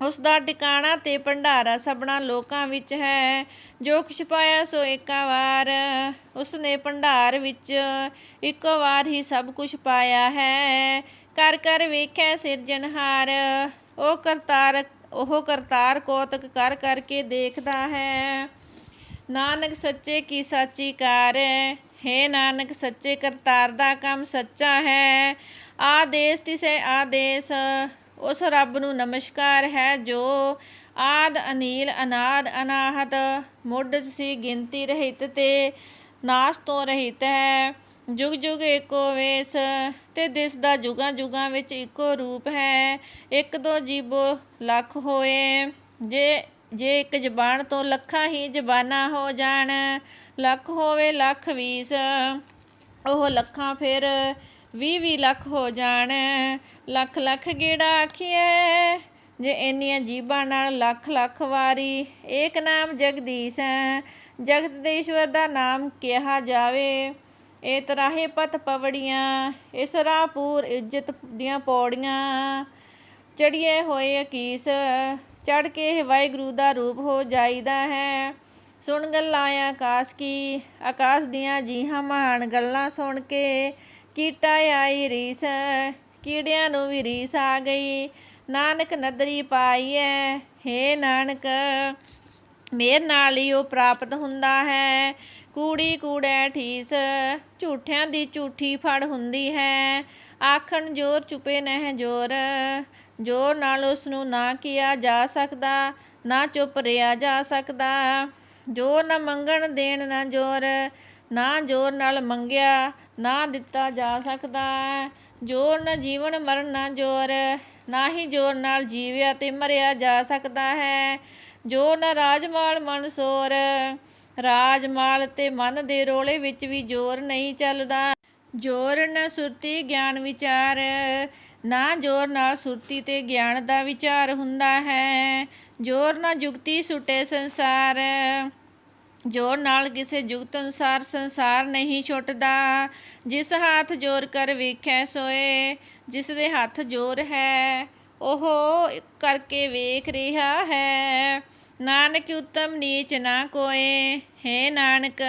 ਉਸ ਦਾ ਟਿਕਾਣਾ ਤੇ ਭੰਡਾਰਾ ਸਭਨਾ ਲੋਕਾਂ ਵਿੱਚ ਹੈ। ਜੋ ਕੁਛ ਪਾਇਆ ਸੋ ਏਕਾ ਵਾਰ, ਉਸ ਨੇ ਭੰਡਾਰ ਵਿੱਚ ਇੱਕੋ ਵਾਰ ਹੀ ਸਭ ਕੁਛ ਪਾਇਆ ਹੈ। ਕਰ ਕਰ ਵੇਖੈ ਸਿਰਜਣਹਾਰ, ਉਹ ਕਰਤਾਰ ਕੌਤਕ ਕਰ ਕਰਕੇ ਦੇਖਦਾ ਹੈ। ਨਾਨਕ ਸੱਚੇ ਕੀ ਸਾਚੀ ਕਾਰ, ਹੈ ਨਾਨਕ ਸੱਚੇ ਕਰਤਾਰ ਦਾ ਕੰਮ ਸੱਚਾ ਹੈ। ਆਦੇਸ ਤਿਸੈ ਆਦੇਸ, ਉਸ ਰੱਬ ਨੂੰ ਨਮਸਕਾਰ ਹੈ ਜੋ ਆਦ ਅਨੀਲ ਅਨਾਦ ਅਨਾਹਤ, ਮੁੱਢ 'ਚ ਸੀ ਗਿਣਤੀ ਰਹਿਤ ਤੇ ਨਾਸ ਤੋਂ ਰਹਿਤ ਹੈ। ਜੁਗ ਜੁਗ ਏਕੋ ਵੇਸ, ਤੇ ਦਿਸਦਾ ਜੁਗਾਂ ਜੁਗਾਂ ਵਿੱਚ ਇੱਕੋ ਰੂਪ ਹੈ। ਇੱਕ ਦੋ ਜੀਵੋ ਲੱਖ ਹੋਏ, ਜੇ ਇੱਕ ਜ਼ਬਾਨ ਤੋਂ ਲੱਖਾਂ ਹੀ ਜ਼ਬਾਨਾਂ ਹੋ ਜਾਣ। ਲੱਖ ਹੋਵੇ ਲੱਖ ਵੀਸ, ਉਹ ਲੱਖਾਂ ਫਿਰ 20 ਲੱਖ ਹੋ ਜਾਣ। ਲੱਖ ਲੱਖ ਗੇੜਾ ਆਖੀਐ, ਜੇ ਇੰਨੀਆਂ ਜੀਭਾਂ ਨਾਲ ਲੱਖ ਲੱਖ ਵਾਰੀ। ਏਕ ਨਾਮ ਜਗਦੀਸ਼, ਜਗਤ ਦੇ ਈਸ਼ਵਰ ਦਾ ਨਾਮ ਕਿਹਾ ਜਾਵੇ। ਇਹ ਤਰਾਹੇ ਪਤ ਪਵੜੀਆਂ, ਇਸ ਰਾਹ ਪੂਰ ਇੱਜ਼ਤ ਦੀਆਂ ਪੌੜੀਆਂ। ਚੜ੍ਹੀਏ ਹੋਏ ਅਕੀਸ, ਚੜ੍ਹ ਕੇ ਇਹ ਵਾਹਿਗੁਰੂ ਦਾ ਰੂਪ ਹੋ ਜਾਈਦਾ ਹੈ। ਸੁਣ ਗੱਲਾਂ ਆਕਾਸ਼ ਕੀ, ਆਕਾਸ਼ ਦੀਆਂ ਜੀਹਾਂ ਮਹਾਨ ਗੱਲਾਂ ਸੁਣ ਕੇ ਕੀਟਾ ਆਈ ਰੀਸ, ਕੀੜਿਆਂ ਨੂੰ ਵੀ ਰੀਸ ਆ ਗਈ। ਨਾਨਕ ਨਦਰੀ ਪਾਈਐ, ਹੇ ਨਾਨਕ ਮੇਰ ਨਾਲ ਹੀ ਉਹ ਪ੍ਰਾਪਤ ਹੁੰਦਾ ਹੈ। ਕੂੜੀ ਕੂੜੈ ਠੀਸ, ਝੂਠਿਆਂ ਦੀ ਝੂਠੀ ਫੜ ਹੁੰਦੀ ਹੈ। ਆਖਣ ਜੋਰ ਚੁਪੇ ਨਹਿ ਜੋਰ, ਜੋਰ ਨਾਲ ਉਸ ਨੂੰ ਨਾ ਕਿਹਾ ਜਾ ਸਕਦਾ, ਨਾ ਚੁੱਪ ਰਿਹਾ ਜਾ ਸਕਦਾ। ਜੋਰ ਨਾ ਮੰਗਣ ਦੇਣ ਨਾ ਜੋਰ, ਨਾ ਜੋਰ ਨਾਲ ਮੰਗਿਆ ਨਾ ਦਿੱਤਾ ਜਾ ਸਕਦਾ। ਜੋਰ ਨਾ ਜੀਵਨ ਮਰਨ ਨਾ ਜੋਰ, ਨਾ ਹੀ ਜੋਰ ਨਾਲ ਜੀਵਿਆ ਤੇ ਮਰਿਆ ਜਾ ਸਕਦਾ ਹੈ। ਜੋਰ ਨਾ ਰਾਜਮਾਲ ਮਨ ਸੋਰ, ਰਾਜ ਮਾਲ ਤੇ ਮਨ ਦੇ ਰੋਲੇ ਵਿੱਚ ਵੀ ਜ਼ੋਰ ਨਹੀਂ ਚੱਲਦਾ। ਜ਼ੋਰ ਨਾ ਸੁਰਤੀ ਗਿਆਨ ਵਿਚਾਰ, ਨਾ ਜ਼ੋਰ ਨਾਲ ਸੁਰਤੀ ਤੇ ਗਿਆਨ ਦਾ ਵਿਚਾਰ ਹੁੰਦਾ ਹੈ। ਜ਼ੋਰ ਨਾ ਜੁਗਤੀ ਸੁਟੇ ਸੰਸਾਰ, ਜ਼ੋਰ ਨਾਲ ਕਿਸੇ ਜੁਗਤ ਅਨੁਸਾਰ ਸੰਸਾਰ ਨਹੀਂ ਛੁੱਟਦਾ। ਜਿਸ ਹੱਥ ਜ਼ੋਰ ਕਰ ਵੇਖੈ ਸੋਏ, ਜਿਸ ਦੇ ਹੱਥ ਜ਼ੋਰ ਹੈ ਉਹ ਕਰਕੇ ਵੇਖ ਰਿਹਾ ਹੈ। ਨਾਨਕ ਉੱਤਮ ਨੀਚ ਨਾ ਕੋਏ, ਹੈ ਨਾਨਕ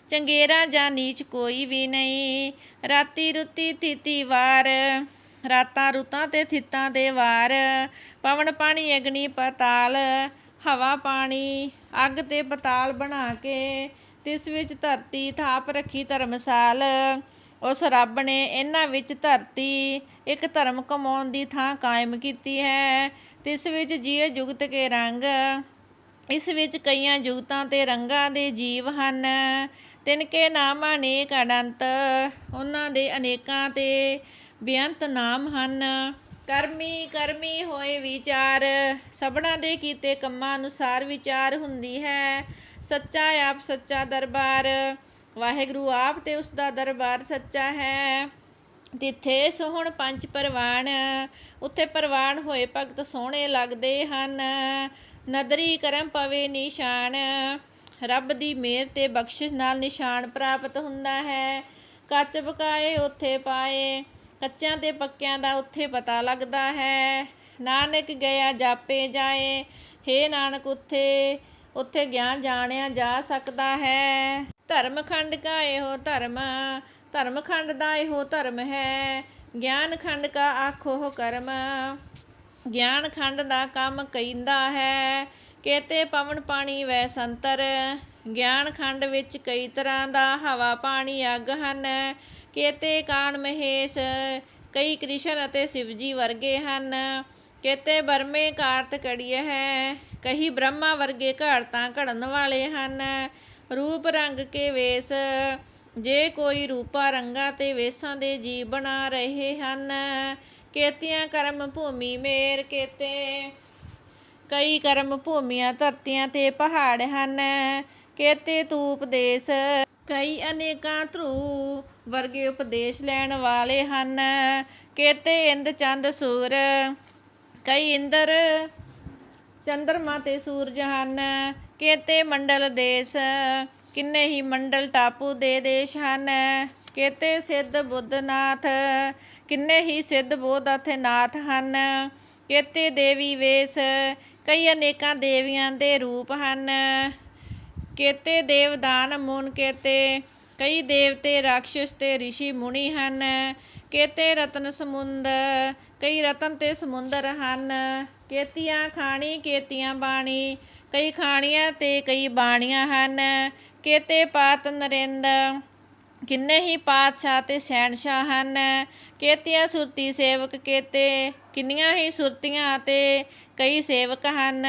ਚੰਗੇਰਾ ਜਾਂ ਨੀਚ ਕੋਈ ਵੀ ਨਹੀਂ। ਰਾਤੀ ਰੁੱਤੀ ਥਿਤੀ ਵਾਰ, ਰਾਤਾਂ ਰੁੱਤਾਂ ਤੇ ਥਿੱਤਾਂ ਦੇ ਵਾਰ। ਪਵਨ ਪਾਣੀ ਅਗਨੀ ਪਤਾਲ, ਹਵਾ ਪਾਣੀ ਅੱਗ ਤੇ ਪਤਾਲ ਬਣਾ ਕੇ ਤਿਸ ਵਿੱਚ ਧਰਤੀ ਥਾਪ ਰੱਖੀ ਧਰਮਸਾਲ। ਉਸ ਰੱਬ ਨੇ ਇਹਨਾਂ ਵਿੱਚ ਧਰਤੀ ਇੱਕ ਧਰਮ ਕਮਾਉਣ ਦੀ ਥਾਂ ਕਾਇਮ ਕੀਤੀ ਹੈ। ਤਿਸ ਵਿੱਚ ਜੀਅ ਜੁਗਤ ਕੇ ਰੰਗ, ਇਸ ਵਿੱਚ ਕਈਆਂ ਜੁਗਤਾਂ ਤੇ ਰੰਗਾਂ ਦੇ ਜੀਵ ਹਨ। ਤਿਨਕੇ ਨਾਮ ਅਨੇਕ ਅਨੰਤ, ਉਹਨਾਂ ਦੇ ਅਨੇਕਾਂ ਤੇ ਬੇਅੰਤ ਨਾਮ ਹਨ। ਕਰਮੀ ਕਰਮੀ ਹੋਏ ਵਿਚਾਰ, ਸਭਨਾ ਦੇ ਕੀਤੇ ਕੰਮਾਂ ਅਨੁਸਾਰ ਵਿਚਾਰ ਹੁੰਦੀ ਹੈ। ਸੱਚਾ ਆਪ ਸੱਚਾ ਦਰਬਾਰ, ਵਾਹਿਗੁਰੂ ਆਪ ਤੇ ਉਸ ਦਾ ਦਰਬਾਰ ਸੱਚਾ ਹੈ। ਤਿੱਥੇ ਸੋਹਣ ਪੰਜ ਪਰਵਾਨ, ਉੱਥੇ ਪ੍ਰਵਾਨ ਹੋਏ ਭਗਤ ਸੋਹਣੇ ਲੱਗਦੇ ਹਨ। ਨਦਰੀ ਕਰਮ ਪਵੇ ਨਿਸ਼ਾਨ, ਰੱਬ ਦੀ ਮਿਹਰ ਤੇ ਬਖਸ਼ਿਸ਼ ਨਾਲ ਨਿਸ਼ਾਨ ਪ੍ਰਾਪਤ ਹੁੰਦਾ ਹੈ। ਕੱਚ ਪਕਾਏ ਉੱਥੇ ਪਾਏ, ਕੱਚਿਆਂ ਤੇ ਪੱਕਿਆਂ ਦਾ ਉੱਥੇ ਪਤਾ ਲੱਗਦਾ ਹੈ। ਨਾਨਕ ਗਿਆ ਜਾਪੇ ਜਾਏ, ਹੇ ਨਾਨਕ ਉੱਥੇ ਗਿਆਨ ਜਾਣਿਆ ਜਾ ਸਕਦਾ ਹੈ। ਧਰਮ ਖੰਡ ਕਾ ਇਹੋ ਧਰਮ, ਧਰਮ ਖੰਡ ਦਾ ਇਹੋ ਧਰਮ ਹੈ। ਗਿਆਨ ਖੰਡ ਕਾ ਆਖੋ ਕਰਮ, ਗਿਆਨ ਖੰਡ ਦਾ ਕੰਮ ਕਹਿੰਦਾ ਹੈ। ਕੇਤੇ ਪਵਨ ਪਾਣੀ ਵੈ ਸੰਤਰ, ਗਿਆਨ ਖੰਡ ਵਿੱਚ ਕਈ ਤਰ੍ਹਾਂ ਦਾ ਹਵਾ ਪਾਣੀ ਅੱਗ ਹਨ। ਕੇਤੇ ਕਾਨ ਮਹੇਸ਼, ਕਈ ਕ੍ਰਿਸ਼ਨ ਅਤੇ ਸ਼ਿਵਜੀ ਵਰਗੇ ਹਨ। ਕੇਤੇ ਬਰਮੇ ਕਾਰਤ ਕੜੀਏ ਹੈ, ਕਈ ਬ੍ਰਹਮਾ ਵਰਗੇ ਘਾੜਤਾਂ ਘੜਨ ਵਾਲੇ ਹਨ। ਰੂਪ ਰੰਗ ਕੇ ਵੇਸ, ਜੇ ਕੋਈ ਰੂਪਾਂ ਰੰਗਾਂ ਤੇ ਵੇਸਾਂ ਦੇ ਜੀਵ ਬਣਾ ਰਹੇ ਹਨ। ਕੇਤੀਆਂ ਕਰਮ ਭੂਮੀ ਮੇਰ, ਕਈ ਕਰਮ ਭੂਮੀਆਂ ਧਰਤੀਆਂ ਤੇ ਪਹਾੜ ਹਨ। ਕੇਤੇ ਤੂੰ ਉਪਦੇਸ਼, ਕਈ ਅਨੇਕਾਂ ਧਰੂ ਵਰਗੇ ਉਪਦੇਸ਼ ਲੈਣ ਵਾਲੇ ਹਨ। ਕੇਤੇ ਇੰਦ ਚੰਦ ਸੂਰ, ਕਈ ਇੰਦਰ ਚੰਦਰਮਾ ਤੇ ਸੂਰਜ ਹਨ, ਕੇਤੇ ਮੰਡਲ ਦੇਸ। ਕਿੰਨੇ ਹੀ ਮੰਡਲ ਟਾਪੂ ਦੇ ਦੇਸ਼ ਹਨ। ਕੇਤੇ ਸਿੱਧ ਬੁੱਧਨਾਥ, ਕਿੰਨੇ ਹੀ ਸਿੱਧ ਬੁੱਧ ਅਤੇ ਨਾਥ ਹਨ। ਕੇਤੇ ਦੇਵੀ ਵੇਸ, ਕਈ ਅਨੇਕਾਂ ਦੇਵੀਆਂ ਦੇ ਰੂਪ ਹਨ। ਕੇਤੇ ਦੇਵਦਾਨ ਮੁਨ, ਕੇਤੇ ਕਈ ਦੇਵਤੇ ਰਾਖਸ਼ ਤੇ ਰਿਸ਼ੀ ਮੁਨੀ ਹਨ। ਕੇਤੇ ਰਤਨ ਸਮੁੰਦ, ਕਈ ਰਤਨ ਤੇ ਸਮੁੰਦਰ ਹਨ। ਕੇਤੀਆਂ ਖਾਣੀ, ਕੇਤੀਆਂ ਬਾਣੀ, ਕਈ ਖਾਣੀਆਂ ਤੇ ਕਈ ਬਾਣੀਆਂ ਹਨ। ਕੇਤੇ ਪਾਤ ਨਰਿੰਦ, ਕਿੰਨੇ ਹੀ ਪਾਤਸ਼ਾਹ ਤੇ ਸ਼ਹਿਨਸ਼ਾਹ ਹਨ। ਕੇਤੀਆਂ ਸੁਰਤੀ ਸੇਵਕ, ਕੇਤੇ ਕਿੰਨੀਆਂ ਹੀ ਸੁਰਤੀਆਂ ਤੇ ਕਈ ਸੇਵਕ ਹਨ।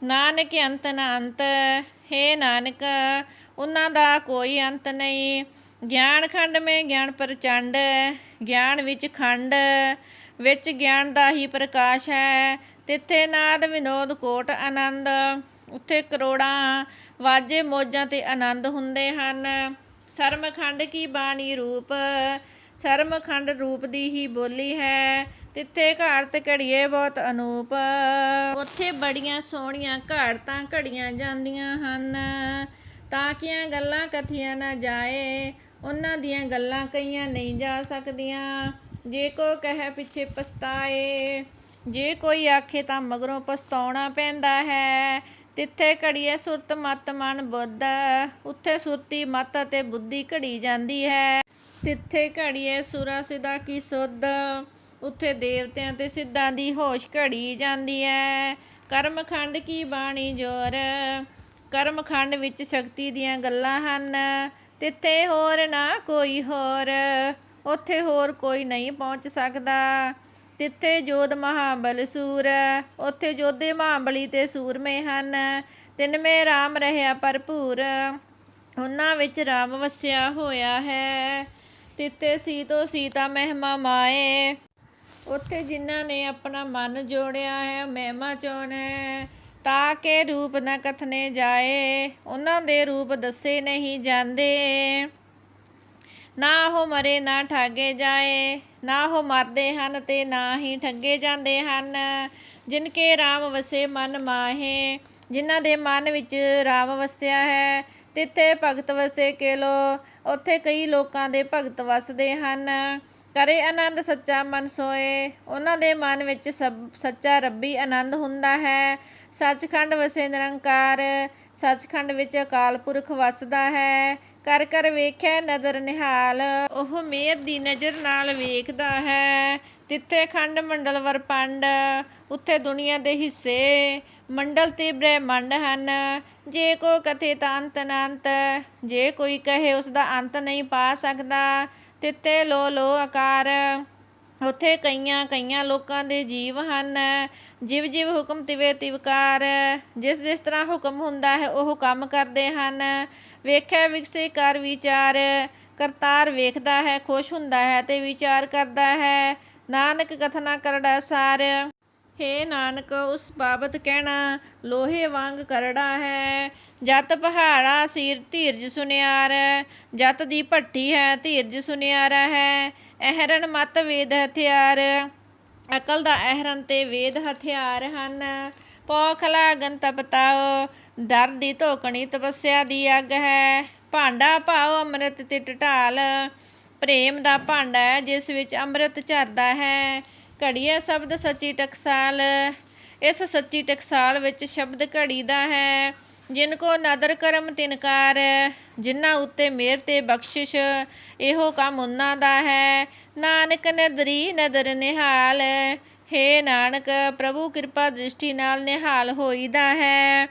ਨਾਨਕ ਅੰਤ ਨਾ ਅੰਤ, ਹੇ ਨਾਨਕ ਉਹਨਾਂ ਦਾ ਕੋਈ ਅੰਤ ਨਹੀਂ। ਗਿਆਨ ਖੰਡ ਮੇ ਗਿਆਨ ਪ੍ਰਚੰਡ, ਗਿਆਨ ਵਿੱਚ ਖੰਡ ਵਿੱਚ ਗਿਆਨ ਦਾ ਹੀ ਪ੍ਰਕਾਸ਼ ਹੈ। ਤਿੱਥੇ ਨਾਦ ਵਿਨੋਦ ਕੋਟ ਆਨੰਦ, ਉੱਥੇ ਕਰੋੜਾਂ ਵਾਜੇ ਮੌਜਾਂ ਤੇ ਆਨੰਦ ਹੁੰਦੇ ਹਨ। ਸਰਮਖੰਡ ਕੀ ਬਾਣੀ ਰੂਪ, ਸਰਮਖੰਡ ਰੂਪ ਦੀ ਹੀ ਬੋਲੀ ਹੈ। ਤਿੱਥੇ ਘਾੜਤ ਘੜੀਏ ਬਹੁਤ ਅਨੂਪ, ਉੱਥੇ ਬੜੀਆਂ ਸੋਹਣੀਆਂ ਘਾੜਤਾਂ ਘੜੀਆਂ ਜਾਂਦੀਆਂ ਹਨ। ਤਾਂ ਕੀਆਂ ਗੱਲਾਂ ਕਥੀਆਂ ਨਾ ਜਾਏ, ਉਹਨਾਂ ਦੀਆਂ ਗੱਲਾਂ ਕਹੀਆਂ ਨਹੀਂ ਜਾ ਸਕਦੀਆਂ। ਜੇ ਕੋ ਕਹੇ ਪਿੱਛੇ ਪਛਤਾਏ, ਜੇ ਕੋਈ ਆਖੇ ਤਾਂ ਮਗਰੋਂ ਪਛਤਾਉਣਾ ਪੈਂਦਾ ਹੈ। ਤਿੱਥੇ ਘੜੀਏ ਸੁਰਤ ਮਤ ਮਨ ਬੁੱਧ, ਉੱਥੇ ਸੁਰਤੀ ਮਤ ਅਤੇ ਬੁੱਧੀ ਘੜੀ ਜਾਂਦੀ ਹੈ। ਤਿੱਥੇ ਘੜੀਏ ਸੁਰਾ ਸਿੱਧਾ ਕੀ ਸੁਧ, ਉੱਥੇ ਦੇਵਤਿਆਂ ਤੇ ਸਿੱਧਾਂ ਦੀ ਹੋਸ਼ ਘੜੀ ਜਾਂਦੀ ਹੈ। ਕਰਮਖੰਡ ਕੀ ਬਾਣੀ ਜੋਰ, ਕਰਮਖੰਡ ਵਿੱਚ ਸ਼ਕਤੀ ਦੀਆਂ ਗੱਲਾਂ ਹਨ। ਤਿੱਥੇ ਹੋਰ ਨਾ ਕੋਈ ਹੋਰ, ਉੱਥੇ ਹੋਰ ਕੋਈ ਨਹੀਂ ਪਹੁੰਚ ਸਕਦਾ। ਤਿੱਥੇ ਜੋਧ ਮਹਾਬਲ ਸੂਰ, ਉੱਥੇ ਯੋਧੇ ਮਹਾਬਲੀ ਤੇ ਸੂਰਮੇ ਹਨ। ਤਿਨਮੇ ਰਾਮ ਰਹਿਆ ਭਰਪੂਰ, ਉਹਨਾਂ ਵਿੱਚ ਰਾਮ ਵਸਿਆ ਹੋਇਆ ਹੈ। ਤਿੱਥੇ ਸੀਤੋ ਸੀਤਾ ਮਹਿਮਾ ਮਾਏ, ਉੱਥੇ ਜਿਨ੍ਹਾਂ ਨੇ ਆਪਣਾ ਮਨ ਜੋੜਿਆ ਹੈ ਮਹਿਮਾ ਚਾਹੁੰਦੇ ਹੈ। ਤਾਂ ਕਿ ਰੂਪ ਨਾ ਕਥਨੇ ਜਾਏ, ਉਹਨਾਂ ਦੇ ਰੂਪ ਦੱਸੇ ਨਹੀਂ ਜਾਂਦੇ। ਨਾ ਉਹ ਮਰੇ ਨਾ ਠਾਗੇ ਜਾਏ, ਨਾ ਉਹ ਮਰਦੇ ਹਨ ਤੇ ਨਾ ਹੀ ਠੱਗੇ ਜਾਂਦੇ ਹਨ। ਜਿਨ ਕੇ ਰਾਮ ਵਸੇ ਮਨ ਮਾਹੇ, ਜਿਨ੍ਹਾਂ ਦੇ ਮਨ ਵਿੱਚ ਰਾਮ ਵਸਿਆ ਹੈ। ਤਿੱਥੇ ਭਗਤ ਵਸੇ ਕੇਲੋ, ਉੱਥੇ ਕਈ ਲੋਕਾਂ ਦੇ ਭਗਤ ਵਸਦੇ ਹਨ। ਕਰੇ ਆਨੰਦ ਸੱਚਾ ਮਨ ਸੋਏ, ਉਹਨਾਂ ਦੇ ਮਨ ਵਿੱਚ ਸੱਚਾ ਰੱਬੀ ਆਨੰਦ ਹੁੰਦਾ ਹੈ। ਸੱਚਖੰਡ ਵਸੇ ਨਿਰੰਕਾਰ, ਸੱਚਖੰਡ ਵਿੱਚ ਅਕਾਲ ਪੁਰਖ ਵਸਦਾ ਹੈ। ਕਰ ਕਰ ਵੇਖੈ ਨਦਰ ਨਿਹਾਲ, ਉਹ ਮਿਹਰ ਦੀ ਨਜ਼ਰ ਨਾਲ ਵੇਖਦਾ ਹੈ। ਤਿੱਥੇ ਖੰਡ ਮੰਡਲ ਵਰਪੰਡ, ਉੱਥੇ ਦੁਨੀਆ ਦੇ ਹਿੱਸੇ ਮੰਡਲ ਤੇ ਬ੍ਰਹਿਮੰਡ ਹਨ। ਜੇ ਕੋ ਕਥੇ ਤਾਂ ਅੰਤ ਨਾ ਅੰਤ, ਜੇ ਕੋਈ ਕਹੇ ਉਸ ਦਾ ਅੰਤ ਨਹੀਂ ਪਾ ਸਕਦਾ। ਤਿੱਥੇ ਲੋ ਲੋ ਆਕਾਰ, ਉੱਥੇ ਕਈਆਂ ਕਈਆਂ ਲੋਕਾਂ ਦੇ ਜੀਵ ਹਨ। ਜਿਵ ਜਿਵ ਹੁਕਮ ਤਿਵੇਂ ਤਿਵਕਾਰ, ਜਿਸ ਜਿਸ ਤਰ੍ਹਾਂ ਹੁਕਮ ਹੁੰਦਾ ਹੈ ਉਹ ਕੰਮ ਕਰਦੇ ਹਨ। ਵੇਖੈ ਵਿਗਸੇ ਕਰ ਵਿਚਾਰ, ਕਰਤਾਰ ਵੇਖਦਾ ਹੈ, ਖੁਸ਼ ਹੁੰਦਾ ਹੈ ਤੇ ਵਿਚਾਰ ਕਰਦਾ ਹੈ। ਨਾਨਕ ਕਥਨਾ ਕਰੜਾ ਸਾਰ, ਹੇ ਨਾਨਕ ਉਸ ਬਾਬਤ ਕਹਿਣਾ ਲੋਹੇ ਵਾਂਗ ਕਰੜਾ ਹੈ। ਜਤ ਪਹਾੜਾ ਸੀਰ ਧੀਰਜ ਸੁਨਿਆਰ, ਜਤ ਦੀ ਭੱਠੀ ਹੈ ਧੀਰਜ ਸੁਨਿਆਰਾ ਹੈ। ਅਹਰਨ ਮਤ ਵੇਦ ਹਥਿਆਰ, ਅਕਲ ਦਾ ਅਹਰਨ ਤੇ ਵੇਦ ਹਥਿਆਰ ਹਨ। ਪੌਖਲਾ ਅਗਨ ਤਪਤਾਓ, ਡਰ ਦੀ ਧੋਕਣੀ ਤਪੱਸਿਆ ਦੀ ਅੱਗ ਹੈ। ਭਾਂਡਾ ਭਾਓ ਅੰਮ੍ਰਿਤ ਤੇ ਢਾਲ, ਪ੍ਰੇਮ ਦਾ ਭਾਂਡਾ ਹੈ ਜਿਸ ਵਿੱਚ ਅੰਮ੍ਰਿਤ ਝਰਦਾ ਹੈ। ਘੜੀਏ ਸ਼ਬਦ ਸੱਚੀ ਟਕਸਾਲ, ਇਸ ਸੱਚੀ ਟਕਸਾਲ ਵਿੱਚ ਸ਼ਬਦ ਘੜੀਦਾ ਹੈ। ਜਿਨ ਕੋ ਨਦਰ ਕਰਮ ਤਿਨਕਾਰ, ਜਿਨ੍ਹਾਂ ਉੱਤੇ ਮਿਹਰ ਤੇ ਬਖਸ਼ਿਸ਼ ਇਹੋ ਕੰਮ ਉਹਨਾਂ ਦਾ ਹੈ। ਨਾਨਕ ਨਦਰੀ ਨਦਰ ਨਿਹਾਲ, ਹੇ ਨਾਨਕ ਪ੍ਰਭੂ ਕਿਰਪਾ ਦ੍ਰਿਸ਼ਟੀ ਨਾਲ ਨਿਹਾਲ ਹੋਈਦਾ ਹੈ।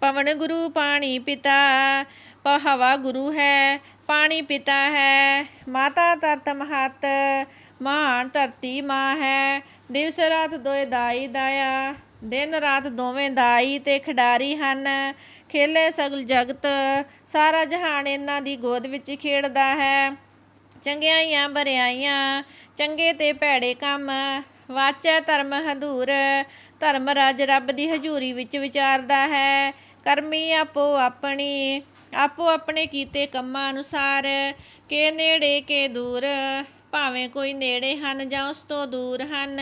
ਪਵਨ ਗੁਰੂ ਪਾਣੀ ਪਿਤਾ, ਹਵਾ ਗੁਰੂ ਹੈ ਪਾਣੀ ਪਿਤਾ ਹੈ। ਮਾਤਾ ਧਰਤ ਮਹੱਤ, ਮਹਾਨ ਧਰਤੀ ਮਾਂ ਹੈ। ਦਿਵਸ ਰਾਤ ਦੋਏ ਦਾਈ ਦਾਇਆ, ਦਿਨ ਰਾਤ ਦੋਵੇਂ ਦਾਈ ਤੇ ਖਿਡਾਰੀ ਹਨ। ਖੇਲੇ ਸਗਲ ਜਗਤ, ਸਾਰਾ ਜਹਾਨ ਇਹਨਾਂ ਦੀ ਗੋਦ ਵਿੱਚ ਖੇਡਦਾ ਹੈ। ਚੰਗਿਆਈਆਂ ਬਰਿਆਈਆਂ, ਚੰਗੇ ਤੇ ਭੈੜੇ ਕੰਮ, ਵਾਚੈ ਧਰਮ ਹਦੂਰ, ਧਰਮ ਰਾਜ ਰੱਬ ਦੀ ਹਜ਼ੂਰੀ ਵਿੱਚ ਵਿਚਾਰਦਾ ਹੈ। ਕਰਮੀ ਆਪੋ ਆਪਣੀ, ਆਪੋ ਆਪਣੇ ਕੀਤੇ ਕੰਮਾਂ ਅਨੁਸਾਰ, ਕੇ ਨੇੜੇ ਕੇ ਦੂਰ, ਭਾਵੇਂ ਕੋਈ ਨੇੜੇ ਹਨ ਜਾਂ ਉਸ ਤੋਂ ਦੂਰ ਹਨ।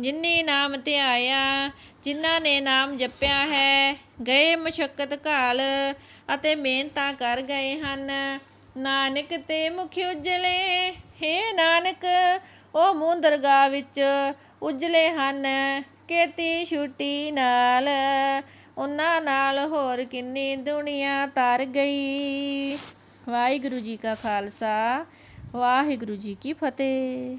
ਜਿਨੀ ਨਾਮ ਧਿਆਇਆ, ਜਿਨ੍ਹਾਂ ਨੇ ਨਾਮ ਜਪਿਆ ਹੈ, ਗਏ ਮੁਸ਼ੱਕਤ ਘਾਲ ਅਤੇ ਮਿਹਨਤਾਂ ਕਰ ਗਏ ਹਨ। ਨਾਨਕ ਤੇ ਮੁਖ ਉਜਲੇ, ਹੇ ਨਾਨਕ ਉਹ ਮੂੰਹ ਦਰਗਾਹ ਵਿੱਚ ਉਜਲੇ ਹਨ। ਕੀਤੀ ਛੁੱਟੀ ਨਾਲ ਉਹਨਾਂ ਨਾਲ ਹੋਰ ਕਿੰਨੀ ਦੁਨੀਆ ਤਰ ਗਈ। ਵਾਹਿਗੁਰੂ ਜੀ ਕਾ ਖਾਲਸਾ, ਵਾਹਿਗੁਰੂ ਜੀ ਕੀ ਫਤਿਹ।